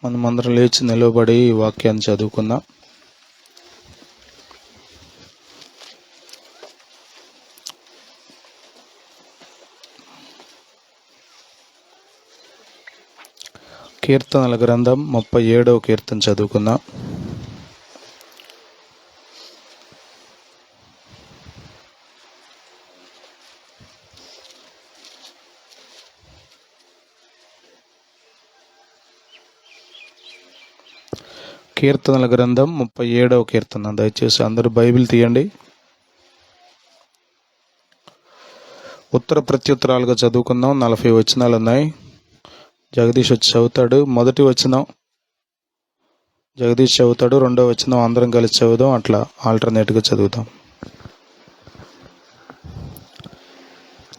మనమందరం లేచి నిలబడి ఈ వాక్యాన్ని చదువుకుందాం. కీర్తనల గ్రంథం 37వ కీర్తన చదువుకుందాం. కీర్తనల గ్రంథం 37వ కీర్తన. దయచేసి అందరూ బైబిల్ తీయండి. ఉత్తర ప్రత్యుత్తరాలుగా చదువుకుందాం. 40 వచనాలు ఉన్నాయి. జగదీష్ వచ్చి చదువుతాడు. మొదటి వచనం జగదీష్ చదువుతాడు, రెండో వచనం అందరం కలిసి చదువుదాం. అట్లా ఆల్టర్నేట్గా చదువుతాం.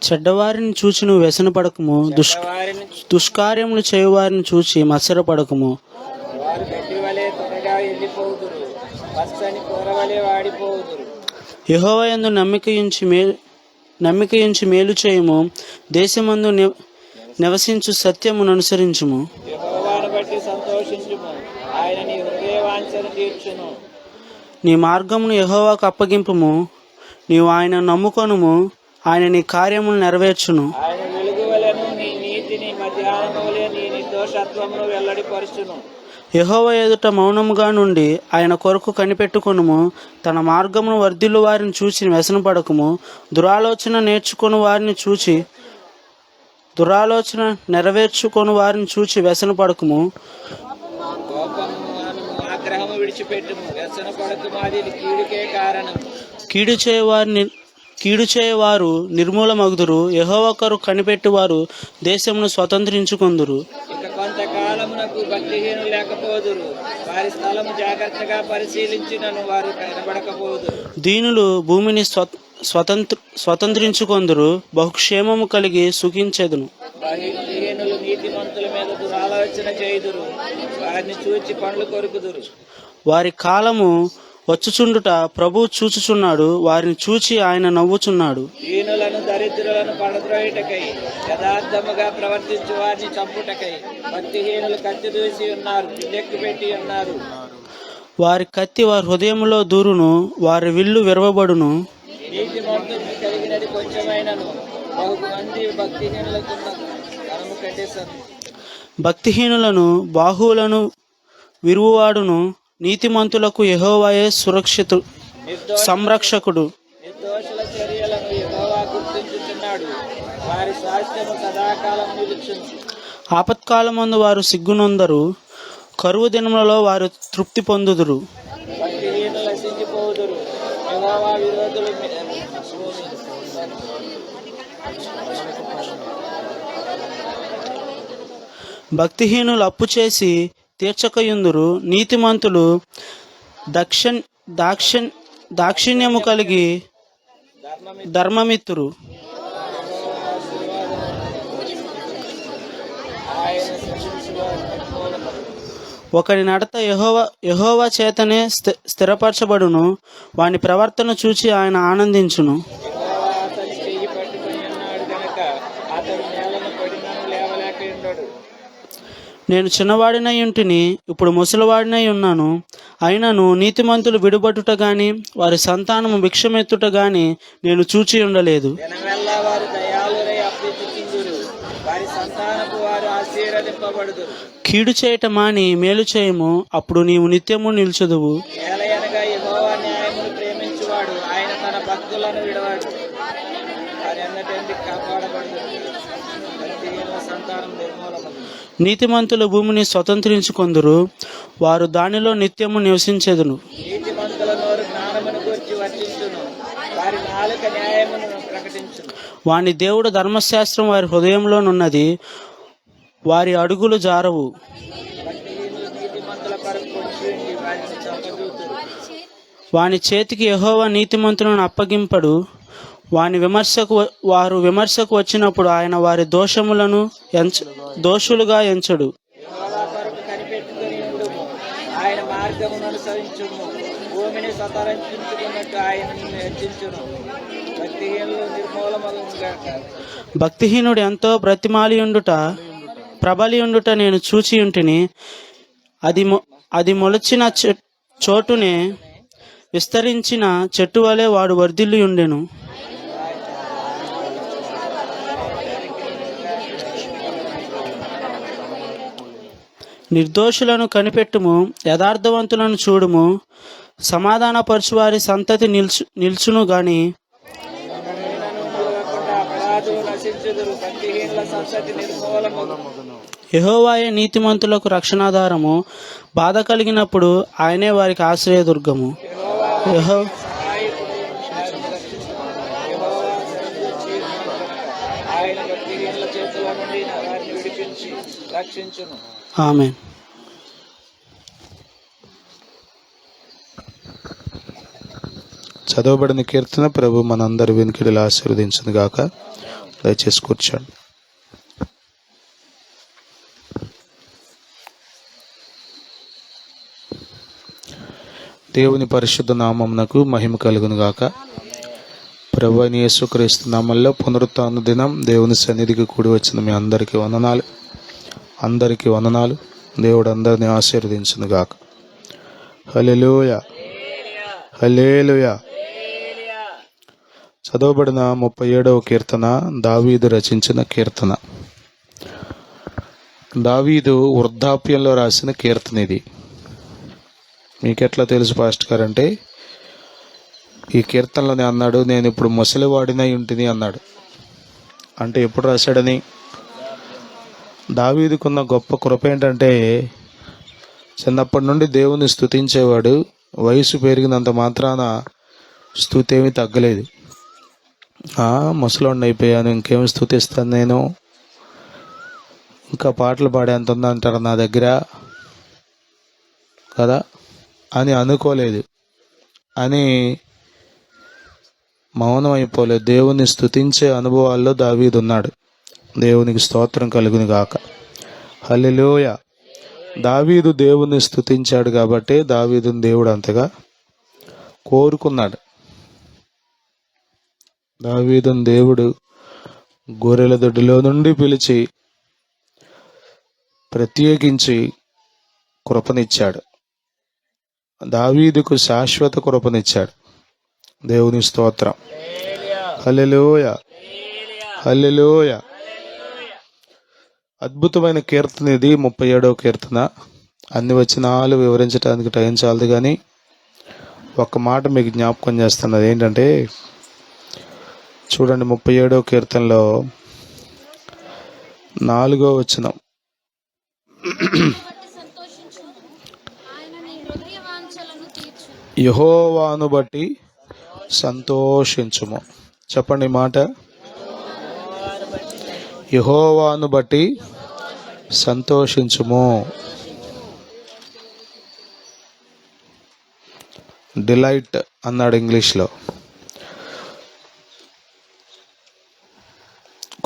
చెడ్డవారిని చూచి నువ్వు వ్యసనపడకము, దుష్కార్యములు చేయువారిని చూచి మత్సరపడకము. యెహోవా యందు నమ్మికయుంచి మేలు చేయుము, దేశమందు నివసించు సత్యమును అనుసరించుము. నీ మార్గమును యెహోవాకు అప్పగింపుము, నీవు ఆయన నమ్ముకొనుము, ఆయన నీ కార్యములు నెరవేర్చును. యెహోవా ఎదుట మౌనముగా నుండి ఆయన కొరకు కనిపెట్టుకొనుము. తన మార్గమును వర్ధిల్లు వారిని చూచి వ్యసనపడకము, దురాలోచన నెరవేర్చుకొని వారిని చూచి వ్యసనపడకము. కీడు చేయవారు నిర్మూలమగుదురు, యెహోవా కొరకు కనిపెట్టువారు దేశమును స్వతంత్రించుకొందురు. కొంతకాలమునకు భక్తిహీనులు లేకపోదురు, వారి స్థలము జాగ్రత్తగా పరిశీలించినను వారు కనబడకపోదురు. దీనులు భూమిని స్వతంత్రించుకొందురు, బహుక్షేమము కలిగి సుఖించెదను. భక్తిహీనులు నీతిమంతుల మీద దురాలోచన చేయుదురు, వారిని చూచి పండ్లు కొరుకుదురు. వారి కాలము వచ్చుచుండుట ప్రభువు చూచుచున్నాడు, వారిని చూచి ఆయన నవ్వుచున్నాడు. దీనులను దరిద్రులను పడద్రోయుటకై, యథార్థముగా ప్రవర్తించు వారిని చంపుటకై భక్తిహీనులు కత్తి దూసి ఉన్నారు, పెట్టి ఉన్నారు. వారి కత్తి వారి హృదయములో దూరును, వారి విల్లు విరవబడును. నీతిమంతునికి కలిగినది కొంచెమైనను బహుమంది భక్తిహీనులకు ధనము కంటే భక్తిహీనులను బాహువులను విరువాడును. నీతిమంతులకు యెహోవాయే సంరక్షకుడు. నిర్దోషుల చర్యలను యెహోవా గుర్తించుచున్నాడు, వారి స్వాస్థ్యము సదాకాలం నిలుచును. ఆపత్కాలమందు వారు సిగ్గునొందరు, కరువు దినములలో వారు తృప్తి పొందుదురు. భక్తిహీనులు నశించిపోదురు, యెహోవా విరోధులు భక్తిహీనులు అప్పు చేసి తీర్చకయుందురు, నీతిమంతులు దాక్షిణ్యము కలిగి ధర్మమిత్తురు. ఒకరి నడత యెహోవా చేతనే స్థిరపరచబడును, వాని ప్రవర్తన చూచి ఆయన ఆనందించును. నేను చిన్నవాడినై ఉంటిని, ఇప్పుడు ముసలివాడినై ఉన్నాను. అయినను నీతిమంతులు విడుబట్టుట గాని వారి సంతానము భిక్షమెత్తుట గాని నేను చూచి ఉండలేదు. కీడు చేయట మాని మేలు చేయము, అప్పుడు నీవు నిత్యము నిల్చుదువు. నీతిమంతుల భూమిని స్వతంత్రించుకొందురు, వారు దానిలో నిత్యము నివసించెదరు. వాని దేవుడు ధర్మశాస్త్రం వారి హృదయంలోనున్నది, వారి అడుగులు జారవు. వాని చేతికి యెహోవా నీతిమంతులను అప్పగింపడు. వారు విమర్శకు వచ్చినప్పుడు ఆయన వారి దోషులుగా ఎంచడు. భక్తిహీనుడు ఎంతో ప్రబలియుండుట నేను చూచియుంటిని. అది మొలచిన చోటునే విస్తరించిన చెట్టు వలె వాడు వర్ధిల్లి ఉండెను. నిర్దోషులను కనిపెట్టుము, యథార్థవంతులను చూడుము. సమాధానపరచు వారి సంతతి నిల్చును గాని అపరాధులు నశించుదురు, భక్తిహీనుల సంతతి నిర్మూలమగును. యెహోవాయే నీతిమంతులకు రక్షణాధారము. బాధ కలిగినప్పుడు ఆయనే వారికి ఆశ్రయదుర్గము. ఆయన భక్తిహీనుల చేతుల నుండి వారిని విడిపించి రక్షించును. ఆమేన్. చదవబడిన కీర్తన ప్రభు మనందరి వెనుకడిలా ఆశీర్వదించును గాక. దయచేసి కూర్చోండి. దేవుని పరిశుద్ధ నామమునకు మహిమ కలుగును గాక. ప్రభు అయిన యేసుక్రీస్తు నామములో పునరుత్థాన దినం దేవుని సన్నిధికి కూడి వచ్చిన మీ అందరికీ వందనాలు. దేవుడు అందరిని ఆశీర్వదించును గాక. హల్లెలూయా, హల్లెలూయా. చదవబడిన 37వ కీర్తన దావీదు రచించిన కీర్తన. దావీదు వృద్ధాప్యంలో రాసిన కీర్తన ఇది. మీకెట్లా తెలుసు పాస్టర్ గారు అంటే, ఈ కీర్తనలోనే అన్నాడు, నేను ఇప్పుడు ముసలివాడినై ఉంటిని అన్నాడు. అంటే ఎప్పుడు రాశాడని? దావీదుకున్న గొప్ప కృప ఏంటంటే, చిన్నప్పటి నుండి దేవుని స్తుతించేవాడు. వయసు పెరిగినంత మాత్రాన స్తుతి ఏమీ తగ్గలేదు. ముసలోడిని అయిపోయాను, ఇంకేమి స్తుతిస్తాను నేను, ఇంకా పాటలు పాడేంత ఉందంటారు నా దగ్గర కదా అని అనుకోలేదు, అని మౌనం అయిపోలేదు. దేవుని స్తుతించే అనుభవాల్లో దావీదు ఉన్నాడు. దేవునికి స్తోత్రం కలుగును గాక. హల్లెలూయా. దావీదు దేవుని స్తుతించాడు కాబట్టి దావీదుని దేవుడు అంతగా కోరుకున్నాడు. దావీదుని దేవుడు గొర్రెల దొడ్డిలో నుండి పిలిచి ప్రత్యేకించి కృపనిచ్చాడు. దావీదుకు శాశ్వత కృపనిచ్చాడు. దేవుని స్తోత్రం. హల్లెలూయా, హల్లెలూయా. అద్భుతమైన కీర్తన ఇది, 37వ కీర్తన. అన్ని వచనాలు వివరించడానికి టైం చాలదు, కానీ ఒక్క మాట మీకు జ్ఞాపకం చేస్తున్నది ఏంటంటే, చూడండి 37వ కీర్తనలో 4వ వచనం. యెహోవాను బట్టి సంతోషించుము. చెప్పండి ఈ మాట. యెహోవాను బట్టి సంతోషించుము. డిలైట్ అన్నాడు ఇంగ్లీష్లో.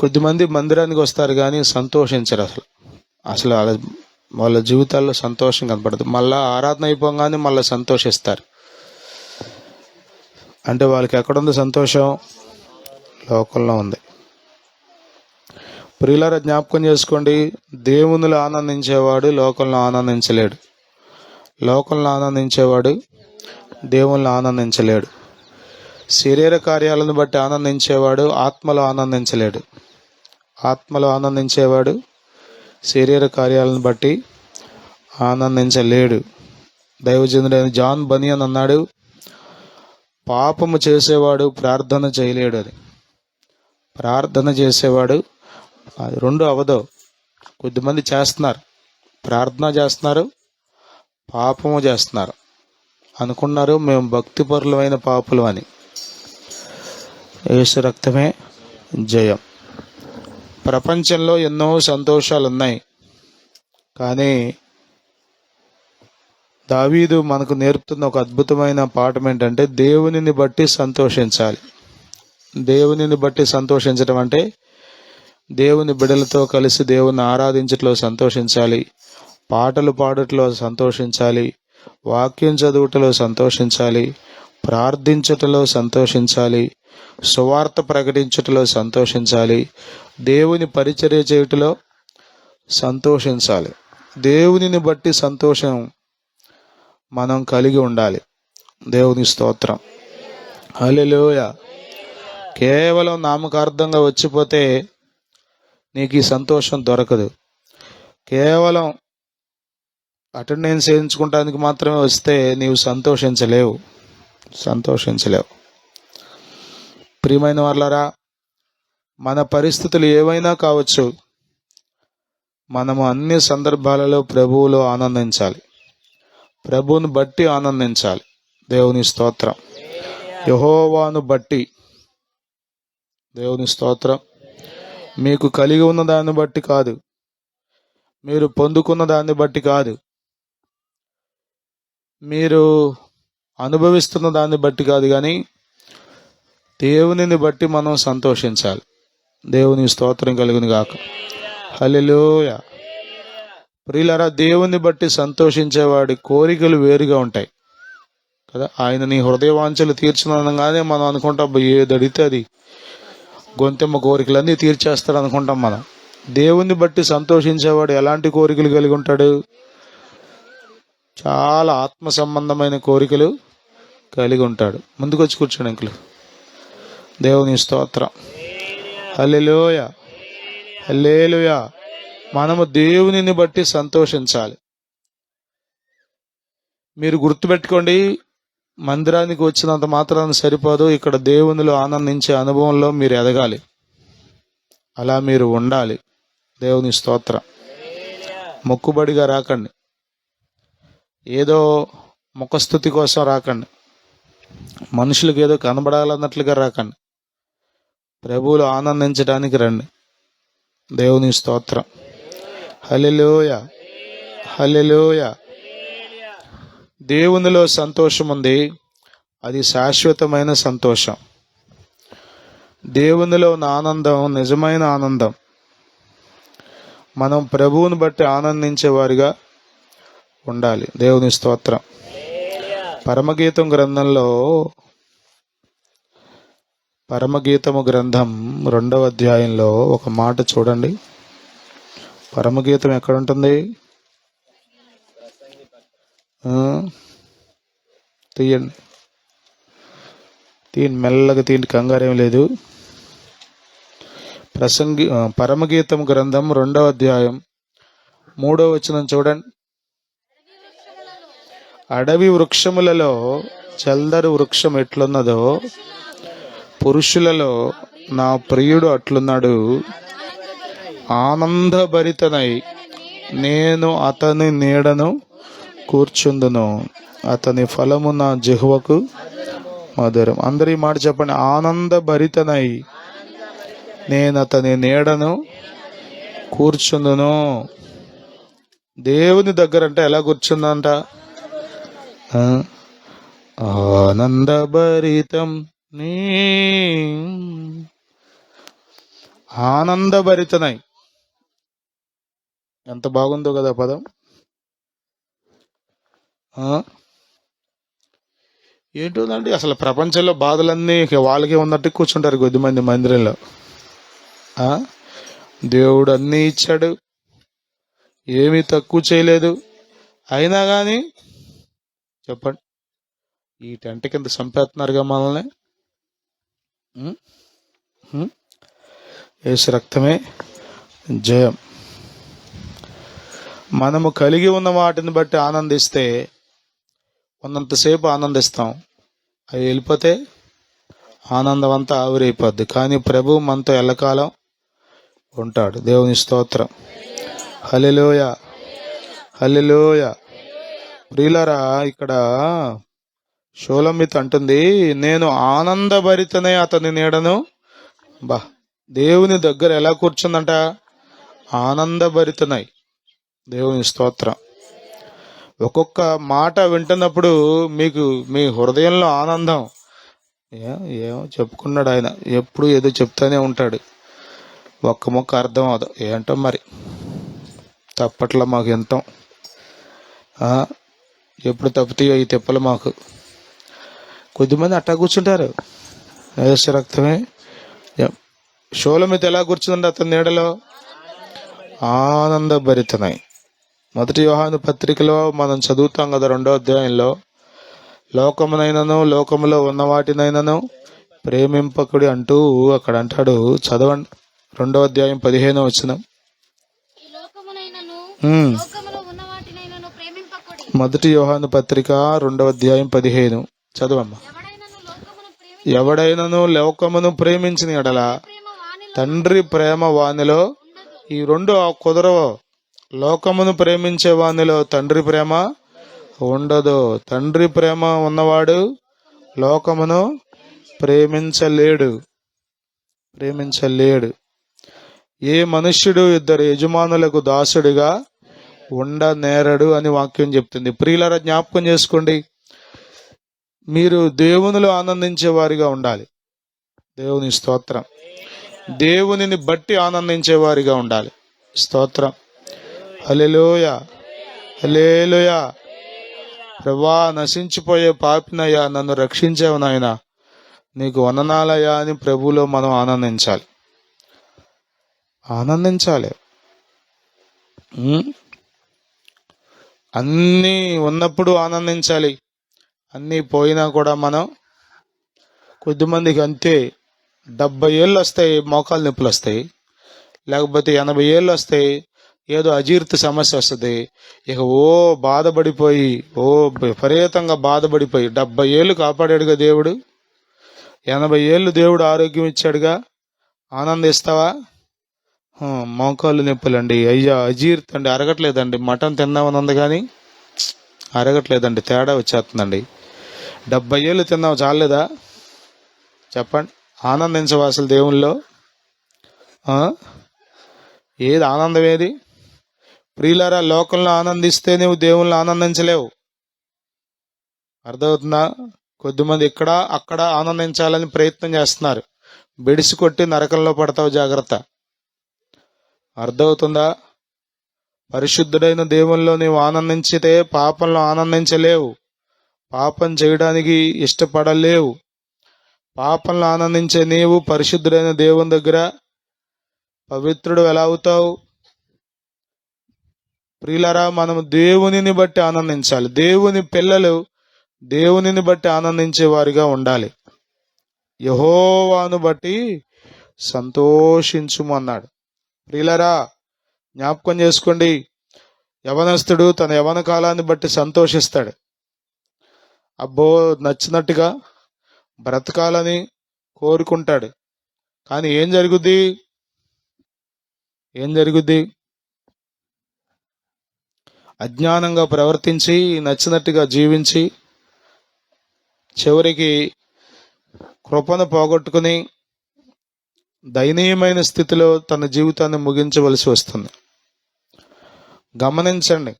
కొద్దిమంది మందిరానికి వస్తారు కానీ సంతోషించరు. అసలు వాళ్ళ జీవితాల్లో సంతోషం కనపడదు. మళ్ళీ ఆరాధన అయిపోగానే మళ్ళీ సంతోషిస్తారు. అంటే వాళ్ళకి ఎక్కడుంది సంతోషం? లోకంలో ఉంది. ప్రియులారా, జ్ఞాపకం చేసుకోండి, దేవునిలో ఆనందించేవాడు లోకంలో ఆనందించలేడు. లోకంలో ఆనందించేవాడు దేవునిలో ఆనందించలేడు. శరీర కార్యాలను బట్టి ఆనందించేవాడు ఆత్మలో ఆనందించలేడు. ఆత్మలో ఆనందించేవాడు శరీర కార్యాలను బట్టి ఆనందించలేడు. దైవజనుడైన జాన్ బనియన్ అన్నాడు, పాపము చేసేవాడు ప్రార్థన చేయలేడు అని. ప్రార్థన చేసేవాడు, అది రెండు అవదో. కొద్దిమంది చేస్తున్నారు, ప్రార్థన చేస్తున్నారు, పాపము చేస్తున్నారు, అనుకున్నారు మేము భక్తిపరులమైన పాపులు అని. యేసు రక్తమే జయం. ప్రపంచంలో ఎన్నో సంతోషాలు ఉన్నాయి, కానీ దావీదు మనకు నేర్పుతున్న ఒక అద్భుతమైన పాఠం ఏంటంటే, దేవునిని బట్టి సంతోషించాలి. దేవునిని బట్టి సంతోషించడం అంటే దేవుని బిడ్డలతో కలిసి దేవుని ఆరాధించట్లో సంతోషించాలి, పాటలు పాడట్లో సంతోషించాలి, వాక్యం చదువుటలో సంతోషించాలి, ప్రార్థించుటలో సంతోషించాలి, సువార్త ప్రకటించుటలో సంతోషించాలి, దేవుని పరిచర్య చేయుటలో సంతోషించాలి. దేవునిని బట్టి సంతోషం మనం కలిగి ఉండాలి. దేవుని స్తోత్రం. హల్లెలూయా. కేవలం నామకార్థంగా వచ్చిపోతే నీకు ఈ సంతోషం దొరకదు. కేవలం అటెండెన్స్ వేయించుకోవడానికి మాత్రమే వస్తే నీవు సంతోషించలేవు. ప్రియమైన వాళ్ళరా, మన పరిస్థితులు ఏవైనా కావచ్చు, మనము అన్ని సందర్భాలలో ప్రభువులో ఆనందించాలి. ప్రభువును బట్టి ఆనందించాలి. దేవుని స్తోత్రం. యెహోవాను బట్టి. దేవుని స్తోత్రం. మీకు కలిగి ఉన్న దాన్ని బట్టి కాదు, మీరు పొందుకున్న దాన్ని బట్టి కాదు, మీరు అనుభవిస్తున్న దాన్ని బట్టి కాదు, కానీ దేవునిని బట్టి మనం సంతోషించాలి. దేవుని స్తోత్రం కలుగును గాక. హల్లెలూయా. ప్రియులారా, దేవుని బట్టి సంతోషించేవాడి కోరికలు వేరుగా ఉంటాయి కదా. ఆయన నీ హృదయ వాంఛలు తీర్చినగానే మనం అనుకుంటాం, ఏది అడిగితే అది గొంతెమ్మ కోరికలన్నీ తీర్చేస్తాడు అనుకుంటాం మనం. దేవుని బట్టి సంతోషించేవాడు ఎలాంటి కోరికలు కలిగి ఉంటాడు? చాలా ఆత్మ సంబంధమైన కోరికలు కలిగి ఉంటాడు. ముందుకొచ్చి కూర్చోండి అంకులు. దేవుని స్తోత్రం. హల్లెలూయా. హల్లెలూయా. మనము దేవునిని బట్టి సంతోషించాలి. మీరు గుర్తుపెట్టుకోండి, మందిరానికి వచ్చినంత మాత్రాన్ని సరిపోదు. ఇక్కడ దేవునిలో ఆనందించే అనుభవంలో మీరు ఎదగాలి. అలా మీరు ఉండాలి. దేవుని స్తోత్రం. మొక్కుబడిగా రాకండి, ఏదో ముఖస్థుతి కోసం రాకండి, మనుషులకు ఏదో కనబడాలన్నట్లుగా రాకండి. ప్రభువులు ఆనందించడానికి రండి. దేవుని స్తోత్రం. హల్లెలూయా. హల్లెలూయా. దేవునిలో సంతోషం ఉంది, అది శాశ్వతమైన సంతోషం. దేవునిలో ఉన్న ఆనందం నిజమైన ఆనందం. మనం ప్రభువుని బట్టి ఆనందించేవారిగా ఉండాలి. దేవుని స్తోత్రం. పరమగీతం గ్రంథంలో, పరమగీతము గ్రంథం 2వ అధ్యాయంలో ఒక మాట చూడండి. పరమగీతం ఎక్కడ ఉంటుంది? తీయండి, మెల్లగా తీయండి, కంగారేం లేదు. పరమగీతం గ్రంథం 2వ అధ్యాయం 3వ వచనం చూడండి. అడవి వృక్షములలో చల్దరు వృక్షం ఎట్లున్నదో, పురుషులలో నా ప్రియుడు అట్లున్నాడు. ఆనందభరితనై నేను అతని నీడను కూర్చుందును, అతని ఫలము నా జిహ్వకు మధురం. అందరి మాట చెప్పండి. ఆనందభరితనై నేను అతని నీడను కూర్చుందును. దేవుని దగ్గర అంటే ఎలా కూర్చుందంట? ఆనందభరితం నీ, ఆనందభరితనై. ఎంత బాగుందో కదా పదం. ఏంటోనండి, అసలు ప్రపంచంలో బాధలన్నీ వాళ్ళకే ఉన్నట్టు కూర్చుంటారు కొద్దిమంది మందిరంలో. దేవుడు అన్నీ ఇచ్చాడు, ఏమీ తక్కువ చేయలేదు. అయినా కానీ చెప్పండి, ఈ టెంట కింద చంపేస్తున్నారుగా మనల్ని. యేసు రక్తమే జయం. మనము కలిగి ఉన్న వాటిని బట్టి ఆనందిస్తే ఉన్నంతసేపు ఆనందిస్తాం, అవి వెళ్ళిపోతే ఆనందం అంతా ఆవిరైపోద్ది. కానీ ప్రభు మనతో ఎల్లకాలం ఉంటాడు. దేవుని స్తోత్రం. హల్లెలూయా. హల్లెలూయా. ప్రియులారా, ఇక్కడ షోలమిత్ అంటుంది, నేను ఆనందభరితనే అతని నీడను. దేవుని దగ్గర ఎలా కూర్చుందంట? ఆనందభరితనై. దేవుని స్తోత్రం. ఒక్కొక్క మాట వింటున్నప్పుడు మీకు మీ హృదయంలో ఆనందం. ఏమో చెప్పుకున్నాడు ఆయన, ఎప్పుడు ఏదో చెప్తానే ఉంటాడు, ఒక్క మొక్క అర్థం అవదు. ఏంటో మరి, తప్పట్లా మాకు ఎంతో, ఎప్పుడు తప్పుతాయో ఈ తిప్పలు మాకు. కొద్దిమంది అట్టా కూర్చుంటారు. యేసు రక్తమే. షోలమిత్ ఎలా కూర్చుందండి అతని నీడలో? ఆనందభరితనై. మొదటి యోహాను పత్రికలో మనం చదువుతాం కదా, 2వ అధ్యాయంలో, లోకమునైనను లోకములో ఉన్న వాటినైనను ప్రేమింపకుడి అంటూ అక్కడ అంటాడు. చదవండి, 2వ అధ్యాయం 15వ వచనం. మొదటి యోహాను పత్రిక 2వ అధ్యాయం 15 చదవమ్మా. ఎవడైనను లోకమును ప్రేమించిన ఎడల తండ్రి ప్రేమ వానిలో, ఈ రెండు కుదరవు. లోకమును ప్రేమించే వానిలో తండ్రి ప్రేమ ఉండదు. తండ్రి ప్రేమ ఉన్నవాడు లోకమును ప్రేమించలేడు. ఏ మనుష్యుడు 2 యజమానులకు దాసుడిగా ఉండనేరడు అని వాక్యం చెప్తుంది. ప్రియులారా, జ్ఞాపకం చేసుకోండి, మీరు దేవునిలో ఆనందించే వారిగా ఉండాలి. దేవుని స్తోత్రం. దేవునిని బట్టి ఆనందించే వారిగా ఉండాలి. స్తోత్రం. హల్లెలూయా, హల్లెలూయా. ప్రభువా, నశించిపోయే పాపినయ్యా, నన్ను రక్షించావు నాయనా, నీకు వందనాలయ్యా అని ప్రభువులో మనం ఆనందించాలి. అన్నీ ఉన్నప్పుడు ఆనందించాలి. అన్నీ పోయినా కూడా మనం, కొద్దిమందికి అంతే, 70 ఏళ్ళు వస్తాయి మోకాలు నొప్పులు వస్తాయి, లేకపోతే 80 ఏళ్ళు వస్తాయి, ఏదో అజీర్తి సమస్య వస్తుంది, ఇక బాధపడిపోయి విపరీతంగా బాధపడిపోయి 70 ఏళ్ళు కాపాడాడుగా దేవుడు, 80 ఏళ్ళు దేవుడు ఆరోగ్యం ఇచ్చాడుగా, ఆనందిస్తావా? మోకాళ్ళు నొప్పులండి, అయ్యా అజీర్తి అండి, అరగట్లేదండి, మటన్ తిన్నామని ఉంది కానీ అరగట్లేదండి, తేడా వచ్చేస్తుందండి. 70 ఏళ్ళు తిన్నావు చాలేదా? చెప్పండి. ఆనందించవా అసలు దేవుల్లో? ఏది ఆనందం? ఏది? ప్రియులారా, లోకంలో ఆనందిస్తే నువ్వు దేవుళ్ళు ఆనందించలేవు. అర్థమవుతుందా? కొద్దిమంది ఇక్కడ అక్కడ ఆనందించాలని ప్రయత్నం చేస్తున్నారు. బెడిసి కొట్టి నరకంలో పడతావు, జాగ్రత్త. అర్థమవుతుందా? పరిశుద్ధుడైన దేవుల్లో నీవు ఆనందించితే పాపంలో ఆనందించలేవు. పాపం చేయడానికి ఇష్టపడలేవు. పాపంలో ఆనందించే నీవు పరిశుద్ధుడైన దేవుని దగ్గర పవిత్రుడు ఎలా అవుతావు? ప్రియులారా, మనము దేవునిని బట్టి ఆనందించాలి. దేవుని పిల్లలు దేవునిని బట్టి ఆనందించే వారిగా ఉండాలి. యెహోవాను బట్టి సంతోషించుము అన్నాడు. ప్రియులారా, జ్ఞాపకం చేసుకోండి, యవనస్తుడు తన యవన కాలాన్ని బట్టి సంతోషిస్తాడు. అబ్బో, నచ్చినట్టుగా బ్రతకాలని కోరుకుంటాడు. కానీ ఏం జరుగుద్ది? అజ్ఞానంగా ప్రవర్తించి, నచ్చినట్టుగా జీవించి, చివరికి కృపను పోగొట్టుకుని దయనీయమైన స్థితిలో తన జీవితాన్ని ముగించవలసి వస్తుంది. గమనించండి.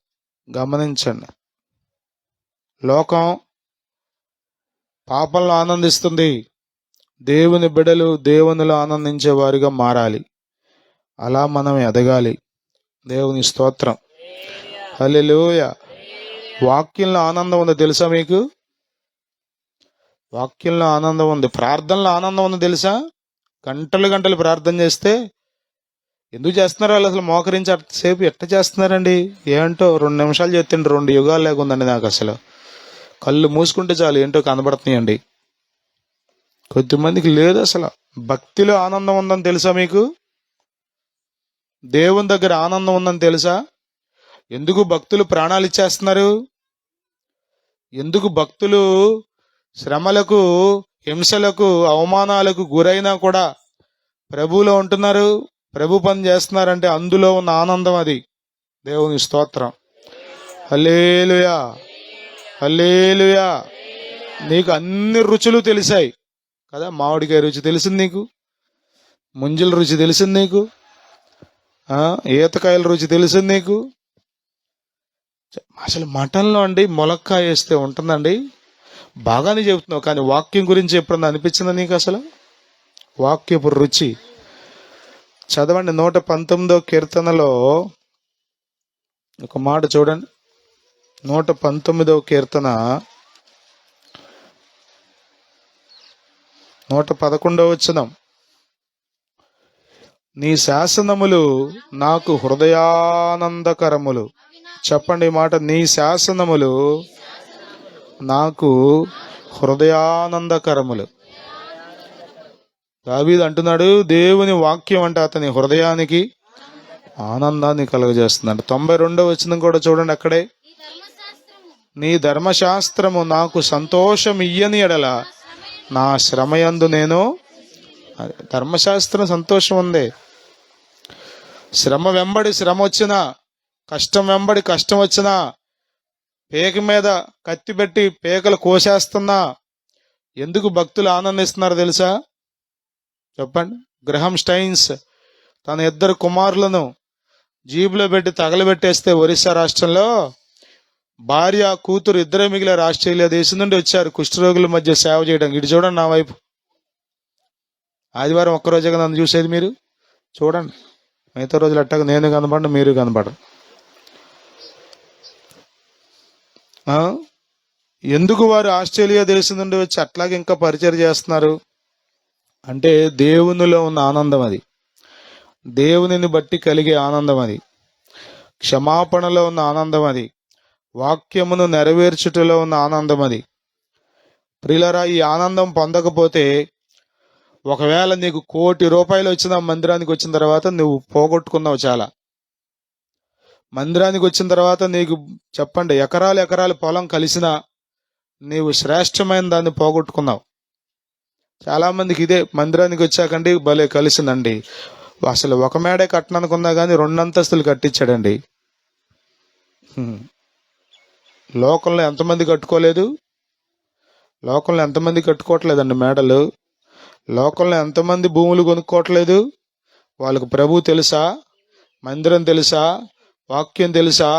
లోకం పాపంలో ఆనందిస్తుంది. దేవుని బిడ్డలు దేవునిలో ఆనందించే వారిగా మారాలి. అలా మనం ఎదగాలి. దేవుని స్తోత్రం. హల్లెలూయా. వాక్యంలో ఆనందం ఉంది తెలుసా మీకు? వాక్యంలో ఆనందం ఉంది. ప్రార్థనలో ఆనందం ఉంది తెలుసా? గంటలు ప్రార్థన చేస్తే ఎందుకు చేస్తున్నారు వాళ్ళు? అసలు మోకరించి సేపు ఎట్ట చేస్తున్నారండి? ఏంటో 2 నిమిషాలు చేస్తుండే 2 యుగాలు లేకుందండి నాకు. అసలు కళ్ళు మూసుకుంటే చాలు ఏంటో కనబడుతున్నాయండి. కొద్దిమందికి లేదు. అసలు భక్తిలో ఆనందం ఉందని తెలుసా మీకు? దేవుని దగ్గర ఆనందం ఉందని తెలుసా? ఎందుకు భక్తులు ప్రాణాలు ఇచ్చేస్తున్నారు? ఎందుకు భక్తులు శ్రమలకు, హింసలకు, అవమానాలకు గురైనా కూడా ప్రభువులో ఉంటున్నారు, ప్రభు పని చేస్తున్నారంటే అందులో ఉన్న ఆనందం అది. దేవుని స్తోత్రం. హల్లెలూయా, హల్లెలూయా. నీకు అన్ని రుచులు తెలిసాయి కదా. మామిడికాయ రుచి తెలిసింది నీకు, ముంజల రుచి తెలిసింది నీకు, ఈతకాయల రుచి తెలిసింది నీకు. అసలు మటన్లో అండి ములక్కాయ వేస్తే ఉంటుందండి. బాగానే చెబుతున్నావు, కానీ వాక్యం గురించి ఎప్పుడన్నా అనిపించిందా నీకు? అసలు వాక్యపు రుచి చదవండి. 119వ కీర్తనలో ఒక మాట చూడండి. 119వ కీర్తన 111వ వచనం. నీ శాసనములు నాకు హృదయానందకరములు. చెప్పండి ఈ మాట, నీ శాసనములు నాకు హృదయానందకరములు. దావీదు అంటున్నాడు, దేవుని వాక్యం అంటే అతని హృదయానికి ఆనందాన్ని కలుగజేస్తుందంట. 92వ వచనం కూడా చూడండి, అక్కడే, నీ ధర్మశాస్త్రము నాకు సంతోషం ఇయ్యని ఎడల నా శ్రమయందు నేను. ధర్మశాస్త్రం సంతోషం ఉంది. శ్రమ వెంబడి శ్రమ వచ్చినా, కష్టం వెంబడి కష్టం వచ్చినా, పేక మీద కత్తి పెట్టి పేకలు కోసేస్తున్నా ఎందుకు భక్తులు ఆనందిస్తున్నారు తెలుసా? చెప్పండి. గ్రహం స్టైన్స్ తన 2 కుమారులను జీబులో పెట్టి తగలబెట్టేస్తే ఒరిస్సా రాష్ట్రంలో భార్య కూతురు ఇద్దరే మిగిలారు. ఆస్ట్రేలియా దేశం నుండి వచ్చారు కుష్ఠరోగుల మధ్య సేవ చేయడానికి. ఇటు చూడండి నా వైపు. ఆదివారం ఒక్కరోజే కదా నన్ను చూసేది మీరు. చూడండి, మిగతా రోజులు అట్టాక నేను కనపడను, మీరు కనపడరు. ఎందుకు వారు ఆస్ట్రేలియా దేశం నుండి వచ్చి అట్లాగే ఇంకా పరిచయం చేస్తున్నారు అంటే దేవునిలో ఉన్న ఆనందం అది. దేవునిని బట్టి కలిగే ఆనందం అది. క్షమాపణలో ఉన్న ఆనందం అది. వాక్యమును నెరవేర్చుటలో ఉన్న ఆనందం అది. ప్రియులారా, ఈ ఆనందం పొందకపోతే ఒకవేళ నీకు ₹1,00,00,000 వచ్చిన మందిరానికి వచ్చిన తర్వాత నువ్వు పోగొట్టుకున్నావు చాలా. మందిరానికి వచ్చిన తర్వాత నీకు చెప్పండి ఎకరాలు పొలం కలిసినా నీవు శ్రేష్టమైన దాన్ని పోగొట్టుకున్నావు. చాలా మందికి ఇదే, మందిరానికి వచ్చాకండి భలే కలిసిందండి, అసలు ఒక మేడే కట్టననుకున్నా కానీ 2 అంతస్తులు కట్టించాడండి. లోకంలో ఎంతమంది కట్టుకోలేదు? లోకంలో ఎంతమంది కట్టుకోవట్లేదండి మేడలు? లోకంలో ఎంతమంది భూములు కొనుక్కోవట్లేదు? వాళ్ళకు ప్రభు తెలుసా? మందిరం తెలుసా? వాక్యం తెలుసా?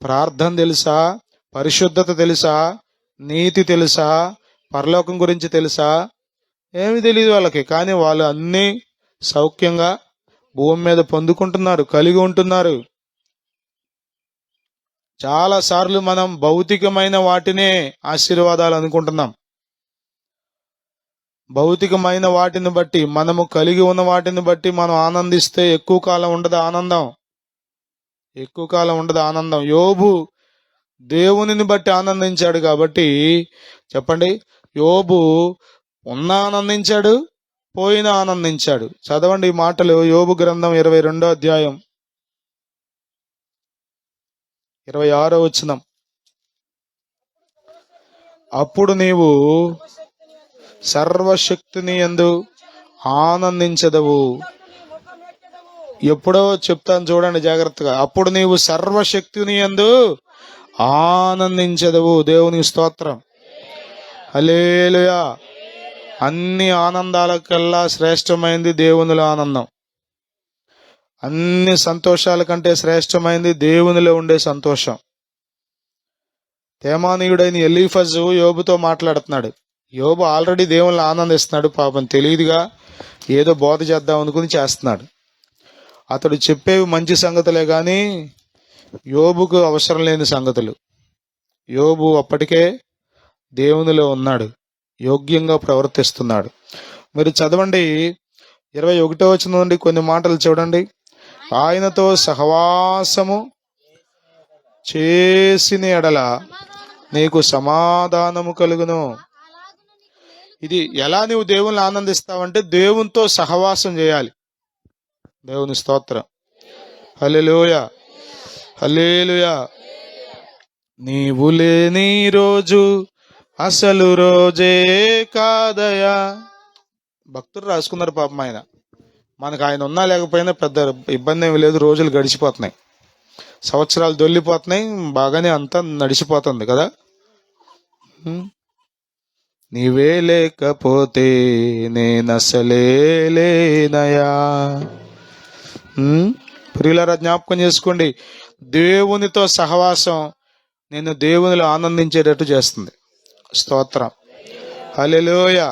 ప్రార్థన తెలుసా? పరిశుద్ధత తెలుసా? నీతి తెలుసా? పరలోకం గురించి తెలుసా? ఏమి తెలియదు వాళ్ళకి. కానీ వాళ్ళు అన్నీ సౌఖ్యంగా భూమి మీద పొందుకుంటున్నారు, కలిగి ఉంటున్నారు. చాలా సార్లు మనం భౌతికమైన వాటినే ఆశీర్వాదాలు అనుకుంటున్నాం. భౌతికమైన వాటిని బట్టి, మనము కలిగి ఉన్న వాటిని బట్టి మనం ఆనందిస్తే ఎక్కువ కాలం ఉండదు ఆనందం. ఎక్కువ కాలం ఉండదు ఆనందం. యోబు దేవునిని బట్టి ఆనందించాడు కాబట్టి చెప్పండి, యోబు ఉన్న ఆనందించాడు, పోయిన ఆనందించాడు. చదవండి ఈ మాటలు, యోబు గ్రంథం 22వ అధ్యాయం 26వ వచనం. అప్పుడు నీవు సర్వశక్తిని యందు ఆనందించదవు. ఎప్పుడో చెప్తాను చూడండి జాగ్రత్తగా. అప్పుడు నీవు సర్వశక్తిని యందు ఆనందించదవు. దేవునికి స్తోత్రం, హల్లెలూయా. అన్ని ఆనందాలకల్లా శ్రేష్టమైంది దేవునిలో ఆనందం. అన్ని సంతోషాల కంటే శ్రేష్టమైంది దేవునిలో ఉండే సంతోషం. తేమానీయుడైన ఎలీఫజు యోబుతో మాట్లాడుతున్నాడు. యోబు ఆల్రెడీ దేవునిలో ఆనందిస్తున్నాడు. పాపం తెలియదుగా ఏదో బోధ చేద్దాం అనుకుని చేస్తున్నాడు. అతడు చెప్పేవి మంచి సంగతులే కానీ యోబుకు అవసరం లేని సంగతులు. యోబు అప్పటికే దేవునిలో ఉన్నాడు, యోగ్యంగా ప్రవర్తిస్తున్నాడు. మీరు చదవండి 21వ వచనం నుండి కొన్ని మాటలు చూడండి. ఆయనతో సహవాసము చేసిన ఎడల నీకు సమాధానము కలుగును. ఇది ఎలా నువ్వు దేవుని ఆనందిస్తావంటే దేవునితో సహవాసం చేయాలి. దేవుని స్తోత్రం, హల్లెలూయా, హల్లెలూయా. నీవు లేని రోజు అసలు రోజే కాదయా. భక్తులు రాసుకున్నారు పాపం. ఆయన మనకు ఆయన ఉన్నా లేకపోయినా పెద్ద ఇబ్బంది ఏమి లేదు. రోజులు గడిచిపోతున్నాయి, సంవత్సరాలు దొల్లిపోతున్నాయి, బాగానే అంతా నడిచిపోతుంది కదా. నీవే లేకపోతే నేనసలే లేనయా. ప్రియులారా, జ్ఞాపకం చేసుకోండి, దేవునితో సహవాసం నేను దేవునిలో ఆనందించేటట్టు చేస్తుంది. స్తోత్రం, హల్లెలూయా,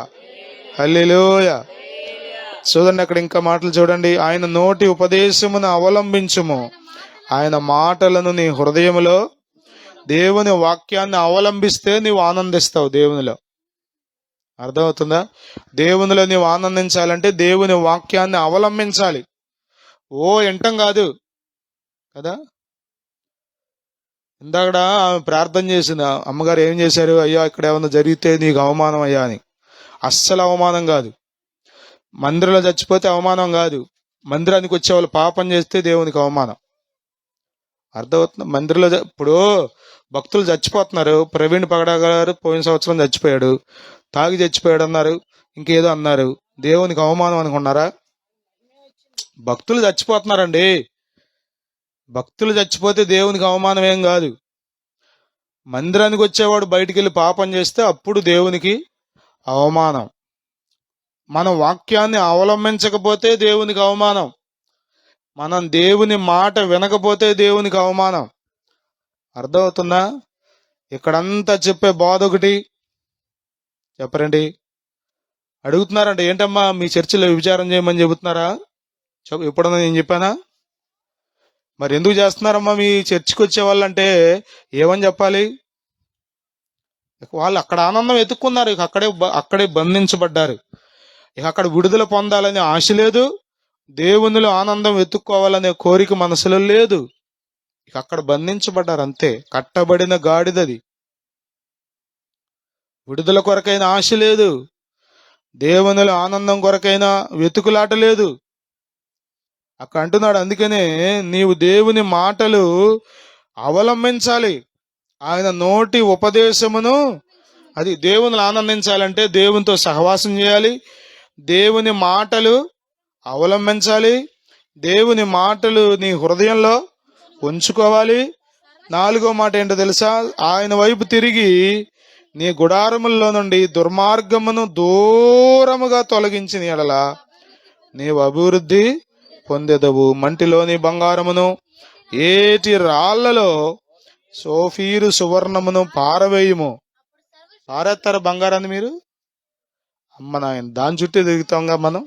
హల్లెలూయా. చూడండి అక్కడ ఇంకా మాటలు చూడండి. ఆయన నోటి ఉపదేశమును అవలంబించుము, ఆయన మాటలను నీ హృదయములో. దేవుని వాక్యాన్ని అవలంబిస్తే నీవు ఆనందిస్తావు దేవునిలో. అర్థమవుతుందా? దేవునిలో నీవు ఆనందించాలంటే దేవుని వాక్యాన్ని అవలంబించాలి. ఓ ఎంటం కాదు కదా. ఇందాకడ ఆమె ప్రార్థన చేసింది, అమ్మగారు ఏం చేశారు, అయ్యా ఇక్కడ ఏమన్నా జరిగితే నీకు అవమానం అయ్యా అని. అస్సలు అవమానం కాదు. మందిరంలో చచ్చిపోతే అవమానం కాదు, మందిరానికి వచ్చే వాళ్ళు పాపం చేస్తే దేవునికి అవమానం. అర్థమవుతుంది? మందిరంలో ఇప్పుడు భక్తులు చచ్చిపోతున్నారు. ప్రవీణ్ పగడా గారు పోయిన సంవత్సరం చచ్చిపోయాడు, తాగి చచ్చిపోయాడు అన్నారు, ఇంకేదో అన్నారు. దేవునికి అవమానం అనుకున్నారా? భక్తులు చచ్చిపోతున్నారండి. భక్తులు చచ్చిపోతే దేవునికి అవమానం ఏం కాదు. మందిరానికి వచ్చేవాడు బయటికి వెళ్ళి పాపం చేస్తే అప్పుడు దేవునికి అవమానం. మనం వాక్యాన్ని అవలంబించకపోతే దేవునికి అవమానం. మనం దేవుని మాట వినకపోతే దేవునికి అవమానం. అర్థమవుతుందా? ఇక్కడంతా చెప్పే బాధ ఒకటి చెప్పరండి. అడుగుతున్నారంటే ఏంటమ్మా మీ చర్చిలో విచారం చేయమని చెబుతున్నారా? ఎప్పుడన్నా నేను చెప్పానా? మరి ఎందుకు చేస్తున్నారమ్మా మీ చర్చికి వచ్చే వాళ్ళంటే ఏమని చెప్పాలి? వాళ్ళు అక్కడ ఆనందం ఎత్తుక్కున్నారు, ఇక అక్కడే బంధించబడ్డారు. ఇక అక్కడ విడుదల పొందాలనే ఆశ లేదు, దేవునిలో ఆనందం వెతుక్కోవాలనే కోరిక మనసులో లేదు. ఇక అక్కడ బంధించబడ్డారు అంతే. కట్టబడిన గాడిదది. విడుదల కొరకైన ఆశ లేదు, దేవునిలో ఆనందం కొరకైన వెతుకులాట లేదు. అక్కడ అంటున్నాడు, అందుకనే నీవు దేవుని మాటలు అవలంబించాలి. ఆయన నోటి ఉపదేశమును, అది దేవునిలో ఆనందించాలంటే దేవునితో సహవాసం చేయాలి, దేవుని మాటలు అవలంబించాలి, దేవుని మాటలు నీ హృదయంలో ఉంచుకోవాలి. 4వ మాట ఏంటో తెలుసా? ఆయన వైపు తిరిగి నీ గుడారముల్లో నుండి దుర్మార్గమును దూరముగా తొలగించిన ఎడల నీవు అభివృద్ధి పొందెదవు. మంటిలోని బంగారమును ఏటి రాళ్లలో సోఫీరు సువర్ణమును పారవేయుము. పారేస్తారు బంగారాన్ని మీరు? అమ్మ నాయన, దాని చుట్టూ తిరుగుతాంగా మనం.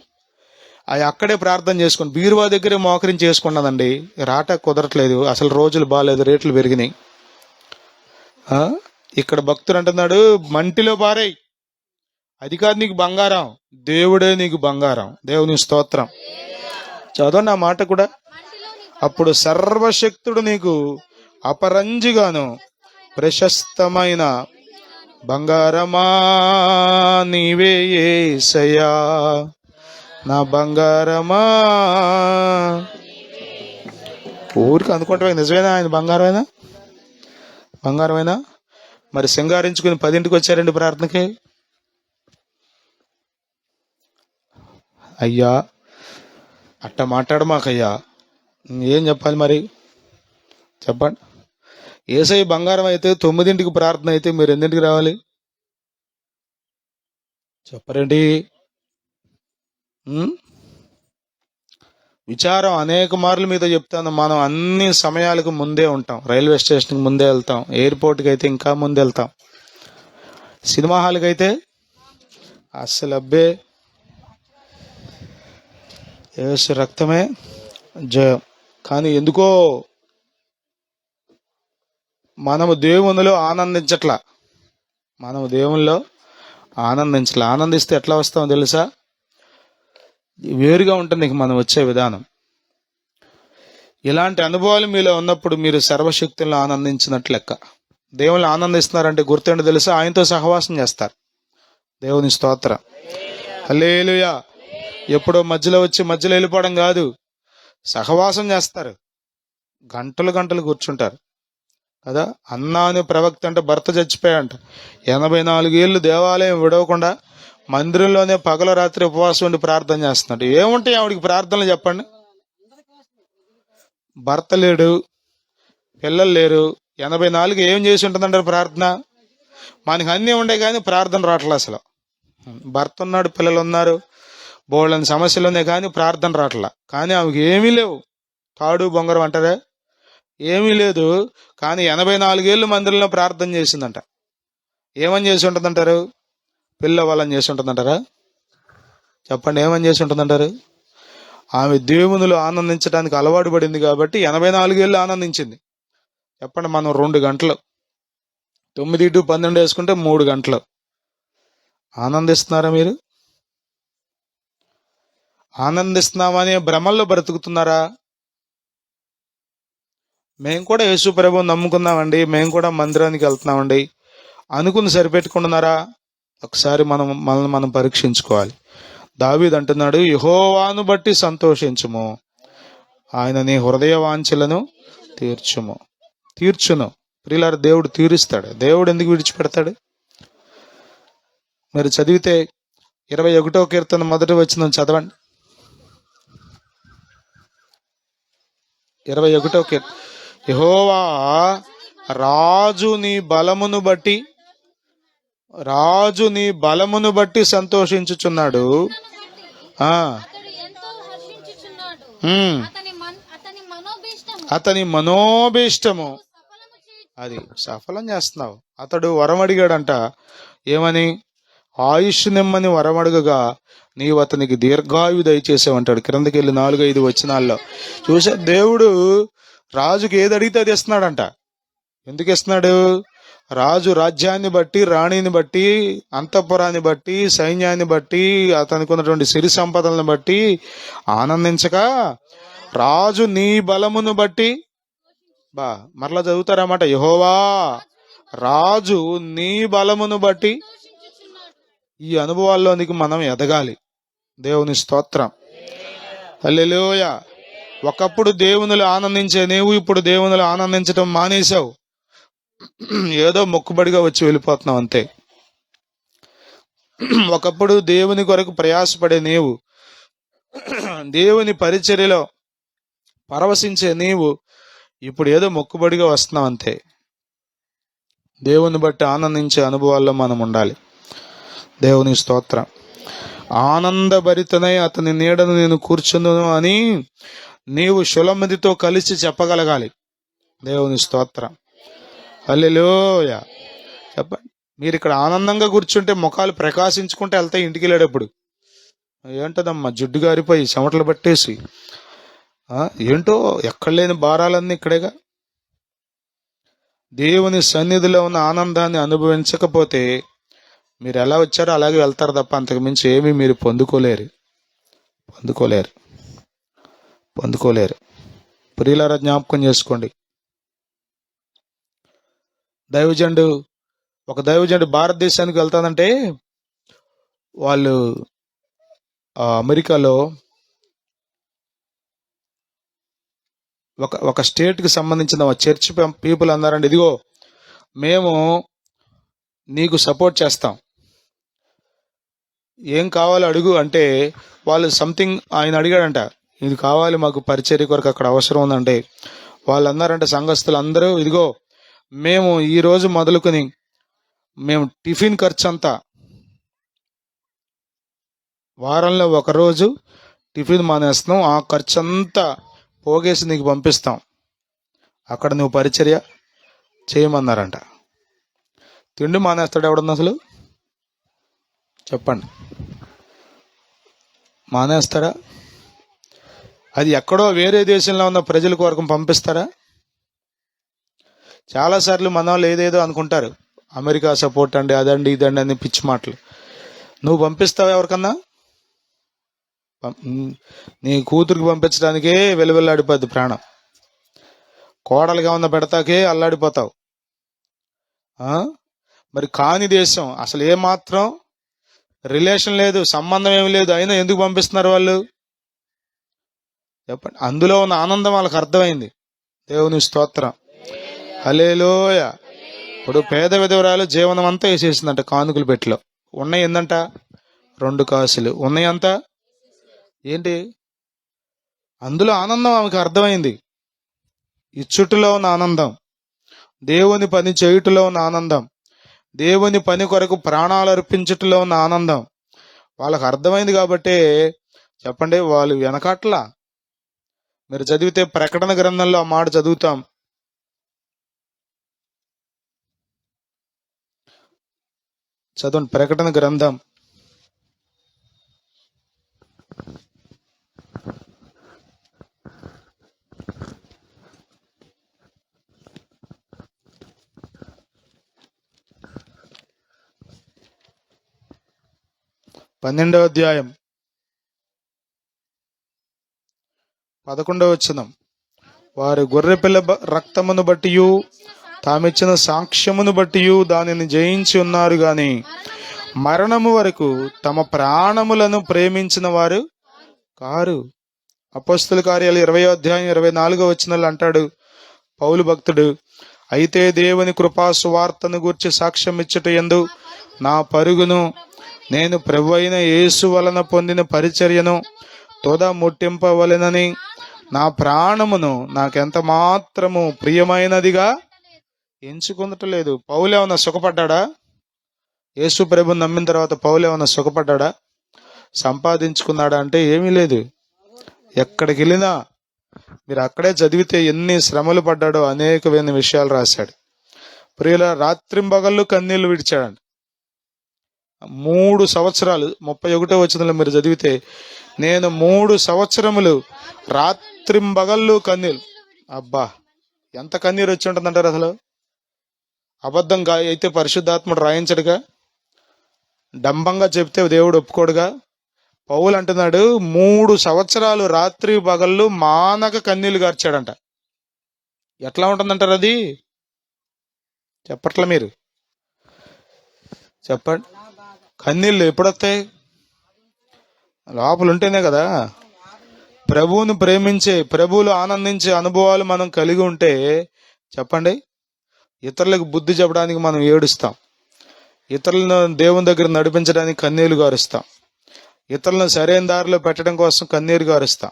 అవి అక్కడే ప్రార్థన చేసుకుని బీరువా దగ్గరే మోకరించి చేసుకున్నదండి. రాట కుదరట్లేదు, అసలు రోజులు బాగాలేదు, రేట్లు పెరిగినాయి. ఇక్కడ భక్తుడు అంటున్నాడు, మంటిలో పారేయ్. అది కాదు నీకు బంగారం, దేవుడే నీకు బంగారం. దేవుని స్తోత్రం. చదవండి ఆ మాట కూడా. అప్పుడు సర్వశక్తుడు నీకు అపరంజిగాను ప్రశస్తమైన బంగారమా నీవే యేసయ్యా, నా బంగారమా. ఊరికి అనుకుంటా నిజమేనా? ఆయన బంగారమేనా? మరి సింగారించుకుని 10ంటికి వచ్చారండి ప్రార్థనకి. అయ్యా అట్ట మాట్లాడమాకయ్యా, ఏం చెప్పాలి మరి చెప్పండి? యేసయ్య బంగారం అయితే 9ంటికి ప్రార్థన అయితే మీరు ఎన్నింటికి రావాలి చెప్పరండి? విచారం అనేక మార్లు మీతో చెప్తాను. మనం అన్ని సమయాలకు ముందే ఉంటాం. రైల్వే స్టేషన్కి ముందే వెళ్తాం, ఎయిర్పోర్ట్కి అయితే ఇంకా ముందే వెళ్తాం, సినిమా హాల్కి అయితే అస్సలు అబ్బే. యేసు రక్తమే జయం. కానీ ఎందుకో మనము దేవునిలో ఆనందించట్లా. ఆనందిస్తే ఎట్లా వస్తామో తెలుసా? వేరుగా ఉంటుంది నీకు మనం వచ్చే విధానం. ఇలాంటి అనుభవాలు మీలో ఉన్నప్పుడు మీరు సర్వశక్తులను ఆనందించినట్లు లెక్క. దేవుని ఆనందిస్తున్నారంటే గుర్తుండి తెలుసా? ఆయనతో సహవాసం చేస్తారు. దేవుని స్తోత్రం. హల్లెలూయా. ఎప్పుడో మధ్యలో వచ్చి మధ్యలో వెళ్ళిపోవడం కాదు, సహవాసం చేస్తారు. గంటలు కూర్చుంటారు కదా. అన్నా అనే ప్రవక్త అంటే భర్త చచ్చిపోయాడంట, 84 ఏళ్ళు దేవాలయం విడవకుండా మందిరంలోనే పగల రాత్రి ఉపవాసం ఉండి ప్రార్థన చేస్తున్నాడు. ఏముంటాయి ఆవిడికి ప్రార్థనలు చెప్పండి? భర్త లేడు, పిల్లలు లేరు, 84 ఏం చేసి ఉంటుందంటారు ప్రార్థన? మనకి అన్నీ ఉండే కానీ ప్రార్థన రావట్లే అసలు. భర్త ఉన్నాడు, పిల్లలు ఉన్నారు, బోళ్ళని సమస్యలు ఉన్నాయి కానీ ప్రార్థన రావట్లా. కానీ ఆమెకి ఏమీ లేవు. తాడు బొంగరం అంటారా? ఏమీ లేదు. కానీ 84 ఏళ్ళు మందిరంలో ప్రార్థన చేసిందంట. ఏమని చేసి ఉంటుందంటారు? పిల్ల వాళ్ళని చేసి ఉంటుందంటారా? చెప్పండి, ఏమని చేసి ఉంటుందంటారు? ఆమె దేవునిలో ఆనందించడానికి అలవాటు పడింది కాబట్టి 84 ఏళ్ళు ఆనందించింది. చెప్పండి, మనం 2 గంటలు 9 to 12 వేసుకుంటే 3 గంటలు ఆనందిస్తున్నారా? మీరు ఆనందిస్తున్నామనే భ్రమల్లో బ్రతుకుతున్నారా? మేము కూడా యేసు ప్రభువుని నమ్ముకున్నామండి, మేము కూడా మందిరానికి వెళ్తున్నామండి అనుకుని సరిపెట్టుకుంటున్నారా? ఒకసారి మనల్ని మనం పరీక్షించుకోవాలి. దావీదు అంటున్నాడు, యెహోవాను బట్టి సంతోషించుము, ఆయన నీ హృదయ వాంఛలను తీర్చును. ప్రియులారా, దేవుడు తీరుస్తాడు. దేవుడు ఎందుకు విడిచిపెడతాడు? మీరు చదివితే 21వ కీర్తన మొదటి వచనం చదవండి. 21వ కీర్తన, యెహోవా రాజు నీ బలమును బట్టి సంతోషించుచున్నాడు. అతని మనోభీష్టము అది సఫలం చేస్తున్నావు. అతడు వరం అడిగాడంట. ఏమని? ఆయుష్ నిమ్మని వరం అడగగా నీవు అతనికి దీర్ఘాయు దయచేసావంటాడు. క్రిందకి వెళ్ళి 4-5 వచనాల్లో చూసా. దేవుడు రాజుకి ఏది అడిగితే అది ఇస్తున్నాడంట. ఎందుకు ఇస్తున్నాడు? రాజు రాజ్యాన్ని బట్టి, రాణిని బట్టి, అంతఃపురాన్ని బట్టి, సైన్యాన్ని బట్టి, అతనికి ఉన్నటువంటి సిరి సంపదలను బట్టి ఆనందించక, రాజు నీ బలమును బట్టి మరలా చదువుతారన్నమాట. యెహోవా రాజు నీ బలమును బట్టి. ఈ అనుభవాల్లోనికి మనం ఎదగాలి. దేవుని స్తోత్రం, హల్లెలూయా. ఒకప్పుడు దేవునిలో ఆనందించే నీవు ఇప్పుడు దేవునిలో ఆనందించడం మానేశావు. ఏదో మొక్కుబడిగా వచ్చి వెళ్ళిపోతున్నావు అంతే. ఒకప్పుడు దేవుని కొరకు ప్రయాసపడే నీవు, దేవుని పరిచర్యలో పరవశించే నీవు ఇప్పుడు ఏదో మొక్కుబడిగా వస్తున్నావు అంతే. దేవుని బట్టి ఆనందించే అనుభవాల్లో మనం ఉండాలి. దేవుని స్తోత్రం. ఆనందభరితనై అతని నీడను నేను కూర్చుందును అని నీవు షులమితితో కలిసి చెప్పగలగాలి. దేవుని స్తోత్రం, హల్లెలూయా. చెప్పండి. మీరు ఇక్కడ ఆనందంగా కూర్చుంటే ముఖాలు ప్రకాశించుకుంటే వెళ్తాయి. ఇంటికి వెళ్ళేటప్పుడు ఏంటదమ్మా, జిడ్డు గారిపోయి చెమటలు పట్టేసి ఏంటో ఎక్కడ లేని భారాలన్నీ ఇక్కడేగా. దేవుని సన్నిధిలో ఉన్న ఆనందాన్ని అనుభవించకపోతే మీరు ఎలా వచ్చారో అలాగే వెళ్తారు తప్ప అంతకుమించి ఏమీ మీరు పొందుకోలేరు. ప్రియులారా, జ్ఞాపకం చేసుకోండి. ఒక దైవజనుడు భారతదేశానికి వెళ్తానంటే వాళ్ళు అమెరికాలో ఒక స్టేట్కి సంబంధించిన చర్చ్ పీపుల్ అన్నారండి, ఇదిగో మేము నీకు సపోర్ట్ చేస్తాం, ఏం కావాలో అడుగు అంటే వాళ్ళు సంథింగ్ ఆయన అడిగాడంట, ఇది కావాలి మాకు పరిచర్య కొరకు అక్కడ అవసరం ఉందంటే వాళ్ళు అన్నారంటే సంఘస్థులు అందరూ, ఇదిగో మేము ఈ రోజు మొదలుకొని మేము టిఫిన్ ఖర్చు అంతా వారంలో ఒకరోజు టిఫిన్ మానేస్తున్నాం, ఆ ఖర్చు అంతా పోగేసి నీకు పంపిస్తాం, అక్కడ నువ్వు పరిచర్య చేయమన్నారంట. తిండి మానేస్తాడు ఎవడన్నా అసలు? చెప్పండి, మానేస్తాడా? అది ఎక్కడో వేరే దేశంలో ఉన్న ప్రజల కొరకు పంపిస్తారా? చాలాసార్లు మన వాళ్ళు ఏదేదో అనుకుంటారు, అమెరికా సపోర్ట్ అండి, అదండి ఇదండి అని పిచ్చి మాటలు. నువ్వు పంపిస్తావా ఎవరికన్నా? నీ కూతురికి పంపించడానికే వెలువెల్లాడిపోద్ది ప్రాణం. కోడలుగా ఉన్న పెడతాకే అల్లాడిపోతావు. మరి కాని దేశం, అసలు ఏమాత్రం రిలేషన్ లేదు, సంబంధం ఏమి లేదు, అయినా ఎందుకు పంపిస్తున్నారు వాళ్ళు? చెప్పండి. అందులో ఉన్న ఆనందం వాళ్ళకి అర్థమైంది. దేవుని స్తోత్రం, హల్లెలూయా. ఇప్పుడు పేద విధవరాలు జీవనం అంతా వేసేసిందంట కానుకలు పెట్టిలో. ఉన్నాయి ఏందంట 2 కాసులు ఉన్నాయి అంతా. ఏంటి? అందులో ఆనందం ఆమెకు అర్థమైంది. ఇచ్చుటలో ఉన్న ఆనందం, దేవుని పని చేయుటలో ఉన్న ఆనందం, దేవుని పని కొరకు ప్రాణాలు అర్పించుటలో ఉన్న ఆనందం వాళ్ళకు అర్థమైంది. కాబట్టి చెప్పండి, వాళ్ళు వెనకట్లా. మీరు చదివితే ప్రకటన గ్రంథంలో ఆ మాట చదువుతాం. చదవండి, ప్రకటన గ్రంథం 12వ అధ్యాయం 11వ వచనం. వారి గొర్రెపిల్ల రక్తమును బట్టియు తామిచ్చిన సాక్ష్యమును బట్టియు దానిని జయించి ఉన్నారు గాని మరణము వరకు తమ ప్రాణములను ప్రేమించిన వారు కారు. అపోస్తల కార్యాలు 20వ అధ్యాయం 24వ వచనంలో అంటాడు పౌలు భక్తుడు, అయితే దేవుని కృపా సువార్తను గూర్చి సాక్ష్యం ఇచ్చుట యందు నా పరుగును నేను ప్రభువైన యేసు వలన పొందిన పరిచర్యను తొద ముట్టింపవలెనని నా ప్రాణమును నాకెంత మాత్రము ప్రియమైనదిగా ఎంచుకొనట్లేదు. పౌలు ఏమన్నా సుఖపడ్డా? యేసు ప్రభుని నమ్మిన తర్వాత పౌలు ఏమన్నా సుఖపడ్డా? సంపాదించుకున్నాడా అంటే ఏమీ లేదు. ఎక్కడికి వెళ్ళినా మీరు అక్కడే చదివితే ఎన్ని శ్రమలు పడ్డాడో అనేకమైన విషయాలు రాశాడు. ప్రియుల రాత్రింబగళ్ళు కన్నీళ్లు విడిచాడండి. 3 సంవత్సరాలు 31వ వచనంలో మీరు చదివితే నేను 3 సంవత్సరములు రాత్రింబగళ్ళు కన్నీళ్ళు. అబ్బా, ఎంత కన్నీరు వచ్చి ఉంటుందంటారు అసలు. అబద్ధంగా అయితే పరిశుద్ధాత్ముడు రాయించడుగా, డంబంగా చెప్తే దేవుడు ఒప్పుకోడుగా. పౌలు అంటున్నాడు 3 సంవత్సరాలు రాత్రి పగళ్ళు మానక కన్నీళ్లు గార్చాడంట. ఎట్లా ఉంటుందంటారు అది? చెప్పట్లా మీరు? చెప్పండి. కన్నీళ్ళు ఎప్పుడొస్తాయి? లోపల ఉంటేనే కదా. ప్రభువును ప్రేమించే, ప్రభువులు ఆనందించే అనుభవాలు మనం కలిగి ఉంటే చెప్పండి, ఇతరులకు బుద్ధి చెప్పడానికి మనం ఏడుస్తాం, ఇతరులను దేవుని దగ్గర నడిపించడానికి కన్నీళ్లు గారుస్తాం, ఇతరులను సరైన దారిలో పెట్టడం కోసం కన్నీరు గారుస్తాం.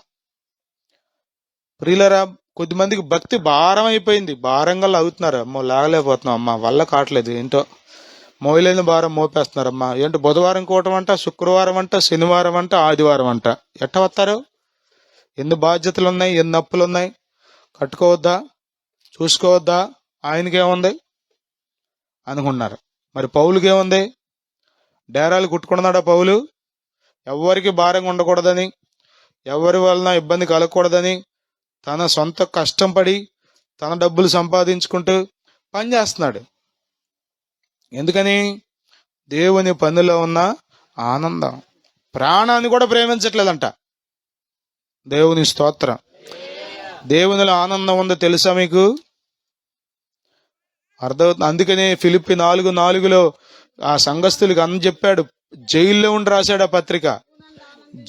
ప్రియులరా, కొద్దిమందికి భక్తి భారం అయిపోయింది, భారంగా అవుతున్నారు. అమ్మో లాగలేకపోతున్నాం అమ్మా, వల్ల కావట్లేదు, ఏంటో మోయలేని భారం మోపేస్తున్నారమ్మా. ఏంటో బుధవారం కూటం అంట, శుక్రవారం అంట, శనివారం అంట, ఆదివారం అంట. ఎట్ట వస్తారు? ఎన్ని బాధ్యతలు ఉన్నాయి, ఎన్ని అప్పులు ఉన్నాయి, కట్టుకోవద్దా, చూసుకోవద్దా, ఆయనకేముంది అనుకున్నారు. మరి పౌలుకేముంది? డేరాలు కుట్టుకున్నాడా పౌలు? ఎవరికి భారంగా ఉండకూడదని, ఎవరి వలన ఇబ్బంది కలగకూడదని తన సొంత కష్టం పడి తన డబ్బులు సంపాదించుకుంటూ పనిచేస్తున్నాడు. ఎందుకని? దేవుని పనిలో ఉన్న ఆనందం. ప్రాణాన్ని కూడా ప్రేమించట్లేదంట. దేవుని స్తోత్రం. దేవునిలో ఆనందం ఉందో తెలుసా మీకు? అర్థమవుతుంది. అందుకనే ఫిలిప్పి 4:4 ఆ సంఘస్థులకు అన్న చెప్పాడు. జైల్లో ఉండి రాశాడు ఆ పత్రిక,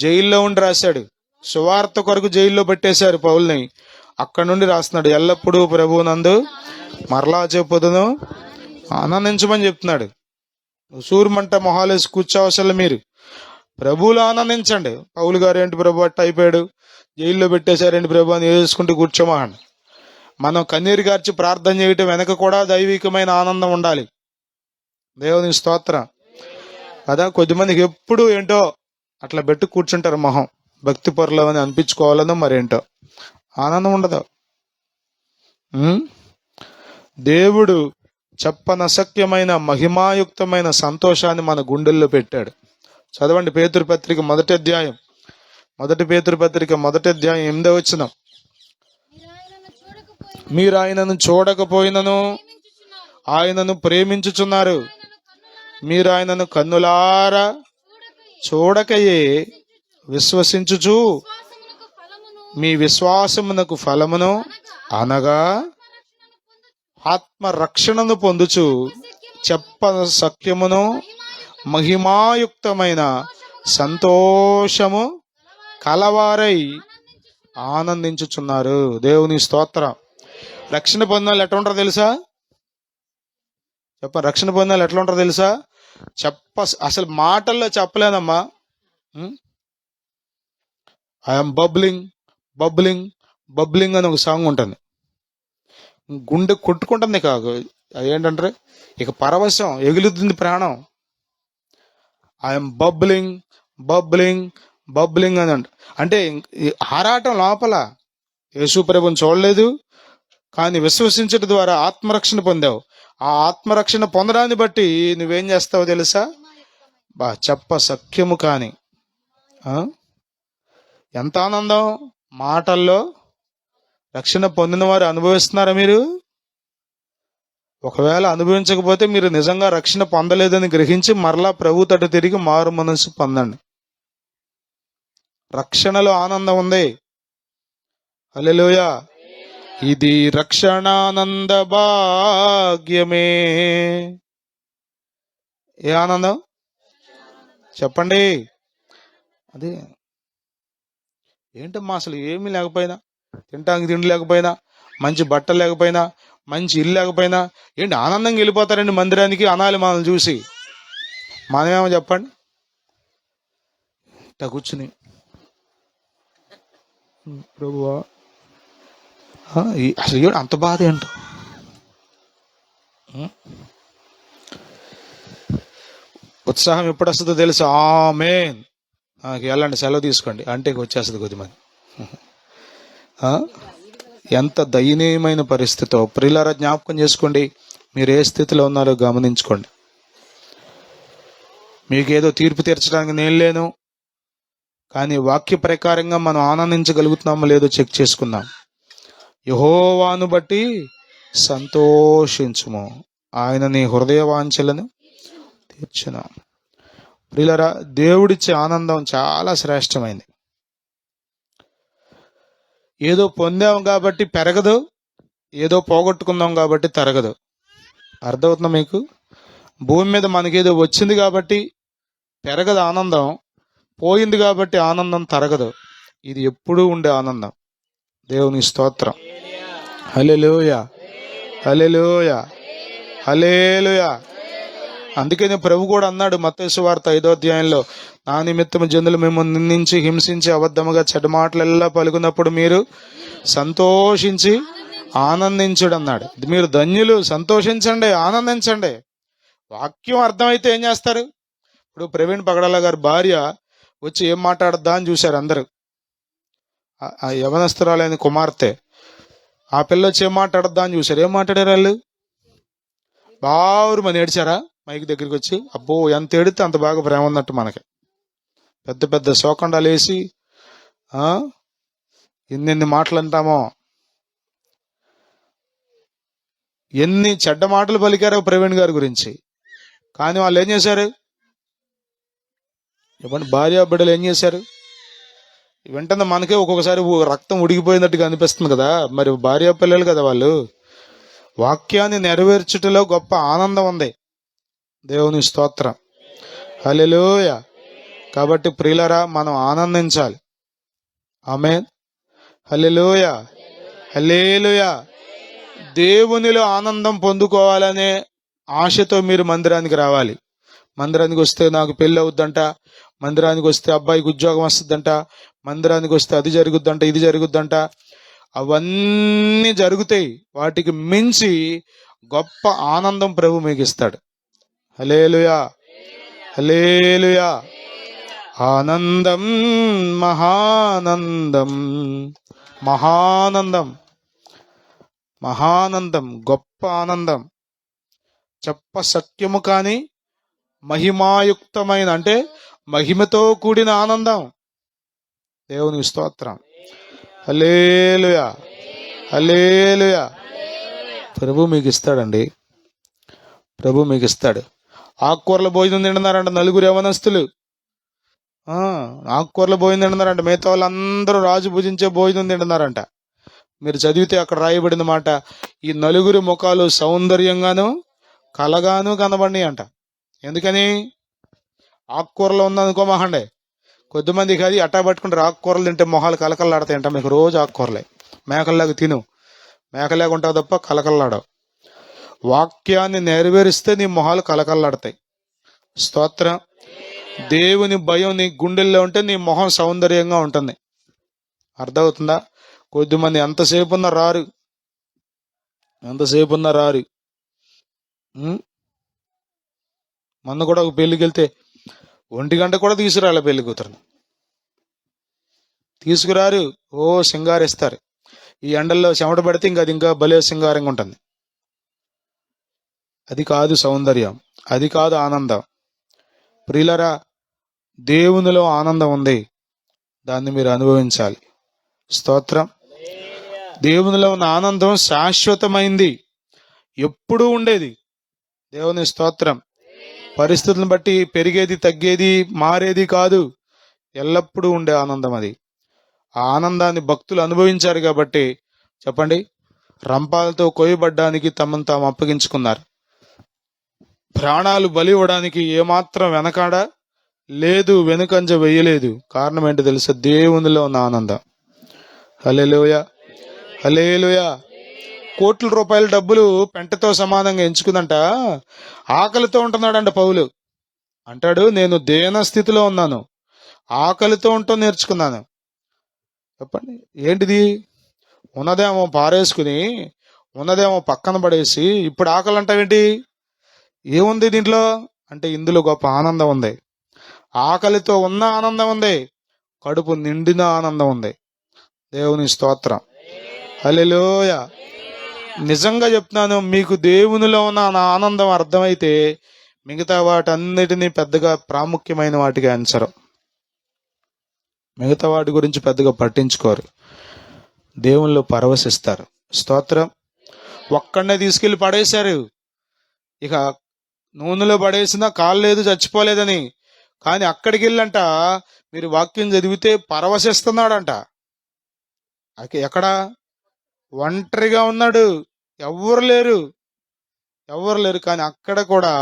జైల్లో ఉండి రాశాడు. సువార్త కొరకు జైల్లో పెట్టేశారు పౌల్ని. అక్కడ నుండి రాస్తున్నాడు, ఎల్లప్పుడూ ప్రభువునందు మరలా చెప్పుదును ఆనందించమని చెప్తున్నాడు. సూర్యమంట మొహాలేసి కూర్చోవసలు మీరు ప్రభువులు ఆనందించండి. పౌలు గారు ఏంటి ప్రభు అట్ట అయిపోయాడు, జైల్లో పెట్టేశారేంటి ప్రభు అని వేసుకుంటూ కూర్చోమని. మనం కన్నీరు గార్చి ప్రార్థన చేయటం వెనక కూడా దైవికమైన ఆనందం ఉండాలి. దేవుని స్తోత్రం కదా. కొద్దిమందికి ఎప్పుడు ఏంటో అట్లా పెట్టి కూర్చుంటారు మొహం, భక్తి పరులవని అనిపించుకోవాలనో మరేంటో, ఆనందం ఉండదు. దేవుడు చెప్పనశక్యమైన మహిమాయుక్తమైన సంతోషాన్ని మన గుండెల్లో పెట్టాడు. చదవండి పేతురు పత్రిక 1వ అధ్యాయం, 1 పేతురు పత్రిక 1వ అధ్యాయం 8వ వచనం. మీరు ఆయనను చూడకపోయినను ఆయనను ప్రేమించుచున్నారు, మీరు ఆయనను కన్నులారా చూడకయే విశ్వసించుచు మీ విశ్వాసమునకు ఫలమును అనగా ఆత్మరక్షణను పొందుచు చెప్ప సత్యమును మహిమాయుక్తమైన సంతోషము కలవారై ఆనందించుచున్నారు. దేవుని స్తోత్రం. రక్షణ పొందాలి ఎట్లా ఉంటారో తెలుసా? రక్షణ పొందాలి ఎట్లా ఉంటారో తెలుసా? అసలు మాటల్లో చెప్పలేనమ్మా. ఐఎమ్ బబ్లింగ్ బబ్లింగ్ బబ్లింగ్ అని ఒక సాంగ్ ఉంటుంది. గుండె కొట్టుకుంటుంది. కాదు ఏంటంటే ఇక పరవశం, ఎగులుతుంది ప్రాణం. ఐఎమ్ బబ్లింగ్ బబ్లింగ్ బబ్లింగ్ అని అంటే ఆరాటం లోపల. యేసు ప్రభువుని చూడలేదు కానీ విశ్వసించడం ద్వారా ఆత్మరక్షణ పొందావు. ఆ ఆత్మరక్షణ పొందడాన్ని బట్టి నువ్వేం చేస్తావో తెలుసా? చెప్ప సఖ్యము కాని ఎంత ఆనందం. మాటల్లో రక్షణ పొందిన వారు అనుభవిస్తున్నారా మీరు? ఒకవేళ అనుభవించకపోతే మీరు నిజంగా రక్షణ పొందలేదని గ్రహించి మరలా ప్రభు తట్టు తిరిగి మారు మనసు పొందండి. రక్షణలో ఆనందం ఉంది. హల్లెలూయా. ఇది రక్షణానంద భాగ్యమే. ఏ ఆనందం చెప్పండి? అదే ఏంటమ్మా, అసలు ఏమీ లేకపోయినా, తినటానికి తిండి లేకపోయినా, మంచి బట్టలు లేకపోయినా, మంచి ఇల్లు లేకపోయినా ఏంటి ఆనందంగా వెళ్ళిపోతారండి మందిరానికి అనాలి మనల్ని చూసి. మనమేమో చెప్పండి, ఇట్లా కూర్చుని ప్రభువా అసలు ఏడు అంత బాధ ఏంటో. ఉత్సాహం ఎప్పుడు వస్తుందో తెలుసు. ఆమేన్, వెళ్ళండి సెలవు తీసుకోండి అంటే వచ్చేస్తుంది కొద్దిమంది. ఎంత దయనీయమైన పరిస్థితో ప్రియులారా జ్ఞాపకం చేసుకోండి. మీరు ఏ స్థితిలో ఉన్నారో గమనించుకోండి. మీకేదో తీర్పు తీర్చడానికి నేను లేను, కానీ వాక్య ప్రకారంగా మనం ఆనందించగలుగుతున్నామో లేదో చెక్ చేసుకుందాం. యెహోవాను బట్టి సంతోషించుము, ఆయన నీ హృదయ వాంఛలను తీర్చును. ప్రియులారా, దేవుడిచ్చే ఆనందం చాలా శ్రేష్టమైంది. ఏదో పొందాం కాబట్టి పెరగదు, ఏదో పోగొట్టుకుందాం కాబట్టి తరగదు. అర్థమవుతుందా మీకు? భూమి మీద మనకేదో వచ్చింది కాబట్టి పెరగదు ఆనందం, పోయింది కాబట్టి ఆనందం తరగదు. ఇది ఎప్పుడూ ఉండే ఆనందం. దేవుని స్తోత్రం. హల్లెలూయా, హల్లెలూయా, హల్లెలూయా. అందుకనే ప్రభు కూడా అన్నాడు మత్తయి సువార్త 5వ అధ్యాయంలో, నా నిమిత్తము జనులు మిమ్మల్ని నిందించి హింసించి అబద్ధముగా చెడ్డ మాటలెల్లా పలుకున్నప్పుడు మీరు సంతోషించి ఆనందించుడు అన్నాడు. మీరు ధన్యులు, సంతోషించండి, ఆనందించండి. వాక్యం అర్థమైతే ఏం చేస్తారు? ఇప్పుడు ప్రవీణ్ పగడాల గారి భార్య వచ్చి ఏం మాట్లాడద్దా అని చూశారు అందరూ. ఆ యవనస్తురాలైన కుమార్తె, ఆ పిల్ల వచ్చి ఏం మాట్లాడద్దా అని చూశారు. ఏం మాట్లాడారు వాళ్ళు? బావురు మన ఏడ్చారా మైక్ దగ్గరికి వచ్చి? అబ్బో, ఎంత ఏడితే అంత బాగా ప్రేమ ఉన్నట్టు మనకి. పెద్ద పెద్ద శోకండాలు వేసి ఎన్నెన్ని మాటలు అంటామో, ఎన్ని చెడ్డ మాటలు పలికారో ప్రవీణ్ గారి గురించి. కానీ వాళ్ళు ఏం చేశారు చెప్పండి? భార్య బిడ్డలు ఏం చేశారు? వెంటనే మనకే ఒక్కొక్కసారి రక్తం ఉడిగిపోయినట్టుగా అనిపిస్తుంది కదా. మరి భార్య పిల్లలు కదా వాళ్ళు. వాక్యాన్ని నెరవేర్చుటలో గొప్ప ఆనందం ఉంది. దేవుని స్తోత్రం. హల్లెలూయా. కాబట్టి ప్రియులరా, మనం ఆనందించాలి. ఆమేన్, హల్లెలూయా, హల్లెలూయా. దేవునిలో ఆనందం పొందుకోవాలనే ఆశతో మీరు మందిరానికి రావాలి. మందిరానికి వస్తే నాకు పెళ్ళి అవుద్దంట, మందిరానికి వస్తే అబ్బాయికి ఉద్యోగం వస్తుందంట, మందిరానికి వస్తే అది జరుగుద్దంట, ఇది జరుగుద్దంట. అవన్నీ జరుగుతాయి. వాటికి మించి గొప్ప ఆనందం ప్రభు మీకు ఇస్తాడు. హల్లెలూయా, హల్లెలూయా. ఆనందం మహానందం, మహానందం, మహానందం, గొప్ప ఆనందం. చెప్ప సత్యము కాని మహిమాయుక్తమైన, అంటే మహిమతో కూడిన ఆనందం. దేవుని స్తోత్రం. హల్లెలూయా, హల్లెలూయా. ప్రభు మీకు ఇస్తాడండి, ప్రభు మీకు ఇస్తాడు. ఆకుకూరల భోజనం తింటున్నారంట నలుగురు యవనస్తులు. ఆకుకూరల భోజనం తింటున్నారంట. మిగతా వాళ్ళందరూ రాజు భుజించే భోజనం తింటున్నారంట. మీరు చదివితే అక్కడ రాయబడిన మాట, ఈ నలుగురి ముఖాలు సౌందర్యంగాను కలగాను కనబడినాయి అంట. ఎందుకని? ఆకుకూరలో ఉందనుకో మహండే, కొద్దిమందికి అది అట్టా పట్టుకుంటారు. ఆకుకూరలు తింటే మొహాలు కలకల్లాడతాయంట. మీకు రోజు ఆకుకూరలే. మేకల్లాగా తిను, మేకలాగా ఉంటావు తప్ప కలకల్లాడవు. వాక్యాన్ని నెరవేరిస్తే నీ మొహాలు కలకల్లాడతాయి. స్తోత్రం. దేవుని భయం నీ గుండెల్లో ఉంటే నీ మొహం సౌందర్యంగా ఉంటుంది. అర్థమవుతుందా? కొద్దిమంది ఎంతసేపు ఉన్నా రారు, ఎంతసేపు ఉన్నా రారు. మొన్న కూడా ఒక పెళ్ళికి వెళ్తే 1 గంట కూడా తీసుకురాలే పెళ్లి కూతురుని. తీసుకురారు, ఓ సింగారిస్తారు. ఈ ఎండల్లో చెమట పడితే ఇంకా అది ఇంకా భలే సింగారంగా ఉంటుంది. అది కాదు సౌందర్యం, అది కాదు ఆనందం. ప్రియులరా, దేవునిలో ఆనందం ఉంది, దాన్ని మీరు అనుభవించాలి. స్తోత్రం. దేవునిలో ఉన్న ఆనందం శాశ్వతమైంది, ఎప్పుడూ ఉండేది. దేవుని స్తోత్రం. పరిస్థితులను బట్టి పెరిగేది, తగ్గేది, మారేది కాదు. ఎల్లప్పుడూ ఉండే ఆనందం అది. ఆ ఆనందాన్ని భక్తులు అనుభవించారు కాబట్టి చెప్పండి, రంపాలతో కోయబడ్డానికి తమను తాము అప్పగించుకున్నారు. ప్రాణాలు బలి ఇవ్వడానికి ఏమాత్రం వెనకాడ లేదు, వెనుకంజ వేయలేదు. కారణం ఏంటో తెలుసా? దేవునిలో ఉన్న ఆనందం. హల్లెలూయా, హల్లెలూయా. కోట్ల రూపాయల డబ్బులు పెంటతో సమానంగా ఎంచుకుందంట. ఆకలితో ఉంటున్నాడంట పౌలు. అంటాడు, నేను దేన స్థితిలో ఉన్నాను, ఆకలితో ఉండటం నేర్చుకున్నాను. చెప్పండి, ఏంటిది? ఉన్నదేమో పారేసుకుని, ఉన్నదేమో పక్కన పడేసి ఇప్పుడు ఆకలి అంటావేంటి? ఏముంది దీంట్లో అంటే ఇందులో గొప్ప ఆనందం ఉంది. ఆకలితో ఉన్న ఆనందం ఉంది, కడుపు నిండిన ఆనందం ఉంది. దేవుని స్తోత్రం, హల్లెలూయా. నిజంగా చెప్తున్నాను, మీకు దేవునిలో ఉన్న నా ఆనందం అర్థమైతే మిగతా వాటన్నిటినీ పెద్దగా ప్రాముఖ్యమైన వాటిగా ఎంచరు, మిగతా వాటి గురించి పెద్దగా పట్టించుకోరు, దేవునిలో పరవశిస్తారు. స్తోత్రం. ఒక్కడనే తీసుకెళ్లి పడేశారు. ఇక నూనెలో పడేసినా కాలేదు, చచ్చిపోలేదని. కానీ అక్కడికి వెళ్ళంట మీరు వాక్యం చదివితే పరవశిస్తున్నాడంట. ఎక్కడ? ఒంటరిగా ఉన్నాడు, ఎవ్వరు లేరు, ఎవ్వరు లేరు. కానీ అక్కడ కూడా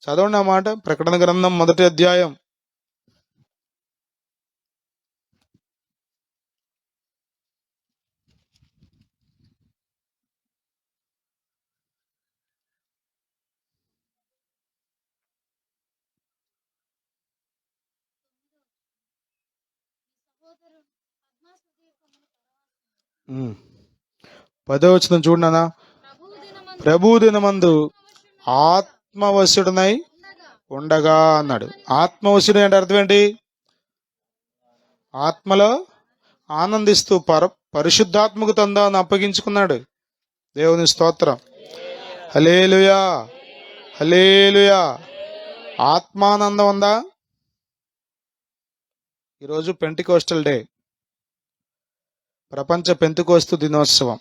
చదవండి ఆ మాట, ప్రకటన గ్రంథం 1వ అధ్యాయం. ఉమ్. 10వ వచనం చూడనా? ప్రభు దినమందు ఆత్మవశుడనై ఉండగా అన్నాడు. ఆత్మవశుడు అంటే అర్థం ఏంటి? ఆత్మలో ఆనందిస్తూ పరిశుద్ధాత్మకు తందాన్ని అప్పగించుకున్నాడు. దేవుని స్తోత్రం, హల్లెలూయా, హల్లెలూయా. ఆత్మానందం ఉందా? ఈరోజు పెంటెకోస్టల్ డే, ప్రపంచ పెంతెకోస్తు దినోత్సవం.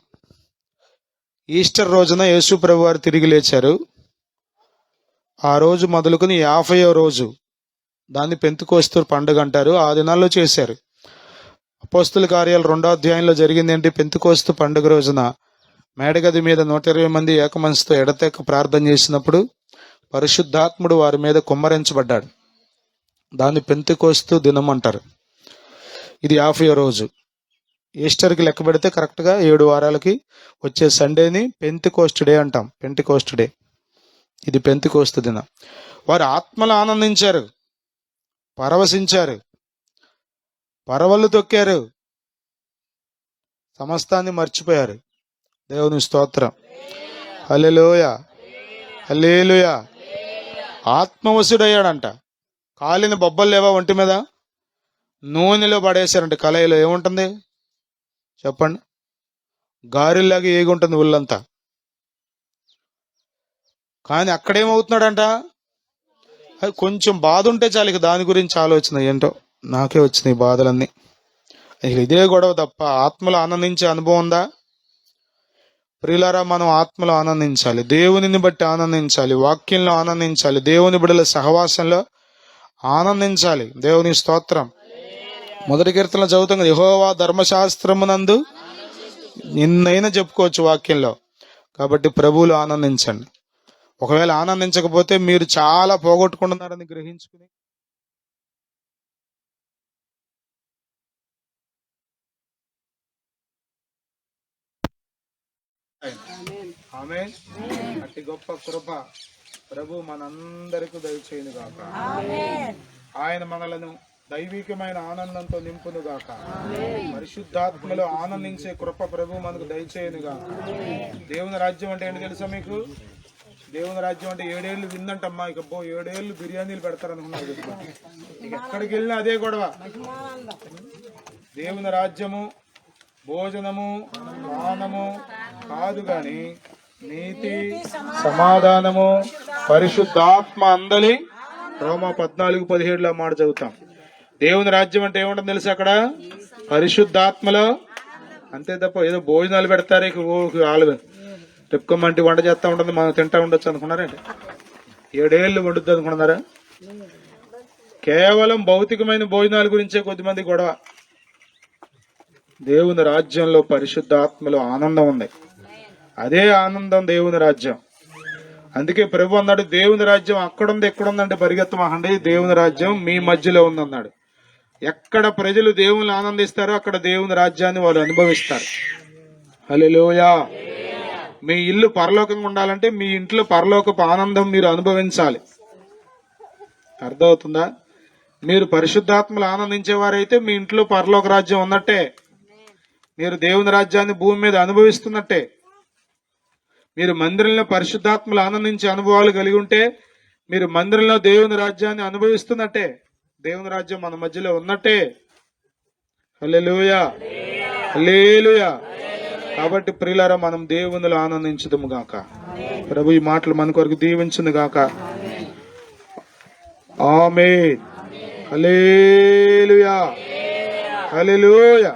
ఈస్టర్ రోజున యేసు ప్రభు వారు తిరిగి లేచారు. ఆ రోజు మొదలుకొని 50వ రోజు దాన్ని పెంతెకోస్తు పండుగ అంటారు. ఆ దినాల్లో చేశారు. అపోస్తుల కార్యాలు 2వ అధ్యాయంలో జరిగింది ఏంటి? పెంతెకోస్తు పండుగ రోజున మేడగది మీద 120 మంది ఏకమనసుతో ఎడతెక్క ప్రార్థన చేసినప్పుడు పరిశుద్ధాత్ముడు వారి మీద కుమ్మరించబడ్డాడు. దాన్ని పెంతెకోస్తు దినం అంటారు. ఇది 50వ రోజు. ఈస్టర్కి లెక్క పెడితే కరెక్ట్గా 7 వారాలకి వచ్చే సండేని పెంతెకోస్తు డే అంటాం. పెంటెకోస్తు డే, ఇది పెంతెకోస్తు దినం. వారు ఆత్మలో ఆనందించారు, పరవశించారు, పరవళ్ళు తొక్కారు, సమస్తాన్ని మర్చిపోయారు. దేవుని స్తోత్రం, హల్లెలూయా, హల్లెలూయా. ఆత్మవశుడయ్యాడంట. కాలిన బొబ్బలు లేవా ఒంటి మీద? నూనెలో పడేశారంట. కళాయిలో ఏముంటుంది చెప్పండి? గారెల్లాగా ఏగుంటుంది ఒళ్ళంతా. కానీ అక్కడేమవుతున్నాడంట? అది కొంచెం బాధ ఉంటే చాలు, ఇక దాని గురించి ఆలోచన ఏంటో నాకే వచ్చినాయి బాధలన్నీ. ఇక ఇదే గొడవ తప్ప ఆత్మలో ఆనందించే అనుభవం ఉందా? ప్రియులారా, మనం ఆత్మలో ఆనందించాలి, దేవునిని బట్టి ఆనందించాలి, వాక్యంలో ఆనందించాలి, దేవుని బిడ్డల సహవాసంలో ఆనందించాలి. దేవుని స్తోత్రం. 1వ కీర్తనలో చదువుతాం కదా, యెహోవా ధర్మశాస్త్రమునందు నిన్నైనా చెప్పుకోవచ్చు వాక్యంలో. కాబట్టి ప్రభువులు ఆనందించండి. ఒకవేళ ఆనందించకపోతే మీరు చాలా పోగొట్టుకుంటున్నారని గ్రహించుకుని ఆమేన్. అట్టి గొప్ప కృప ప్రభు మనందరికీ దయచేయును గాక. ఆయన మనలను దైవికమైన ఆనందంతో నింపును గాక. పరిశుద్ధాత్మలో ఆనందించే కృప ప్రభు మనకు దయచేయును గాక. దేవుని రాజ్యం అంటే ఏంటి తెలుసా మీకు? దేవుని రాజ్యం అంటే 7 ఏళ్ళు విందంటమ్మా. ఇక 7 ఏళ్ళు బిర్యానీలు పెడతారనుకున్నారు. ఇక ఎక్కడికి వెళ్ళినా అదే గొడవ. దేవుని రాజ్యము భోజనము పానము కాదు గాని నీతి, సమాధానము, పరిశుద్ధాత్మ అందలి. రోమా 14:17 మాట చదువుతాం. దేవుని రాజ్యం అంటే ఏముంటుంది తెలుసు? అక్కడ పరిశుద్ధాత్మలో, అంతే తప్ప ఏదో భోజనాలు పెడతారు ఇక వాళ్ళు చెప్పుకోమంటే వంట చేస్తూ ఉంటుంది, మనం తింటా ఉండొచ్చు అనుకున్నారంటే 7 ఏళ్ళు వండుద్ది అనుకున్నారా? కేవలం భౌతికమైన భోజనాల గురించే కొద్దిమంది గొడవ. దేవుని రాజ్యంలో పరిశుద్ధాత్మలో ఆనందం ఉంది. అదే ఆనందం దేవుని రాజ్యం. అందుకే ప్రభు అన్నాడు, దేవుని రాజ్యం అక్కడుంది ఎక్కడుందంటే పరిగెత్తమాకండి, దేవుని రాజ్యం మీ మధ్యలో ఉందన్నాడు. ఎక్కడ ప్రజలు దేవుని ఆనందిస్తారో అక్కడ దేవుని రాజ్యాన్ని వాళ్ళు అనుభవిస్తారు. హల్లెలూయా. మీ ఇల్లు పరలోకంగా ఉండాలంటే మీ ఇంట్లో పరలోకపు ఆనందం మీరు అనుభవించాలి. అర్థమవుతుందా? మీరు పరిశుద్ధాత్మలు ఆనందించేవారైతే మీ ఇంట్లో పరలోక రాజ్యం ఉన్నట్టే. మీరు దేవుని రాజ్యాన్ని భూమి మీద అనుభవిస్తున్నట్టే. మీరు మందిరంలో పరిశుద్ధాత్మలు ఆనందించే అనుభవాలు కలిగి ఉంటే మీరు మందిరంలో దేవుని రాజ్యాన్ని అనుభవిస్తున్నట్టే. దేవుని రాజ్యం మన మధ్యలో ఉన్నట్టే. హల్లెలూయా, హల్లెలూయా. కాబట్టి ప్రియులారా, మనం దేవునిలో ఆనందించుదుము గాక. ప్రభు ఈ మాటలు మన కొరకు దీవించును గాక. ఆమేన్. హల్లెలూయా, హల్లెలూయా.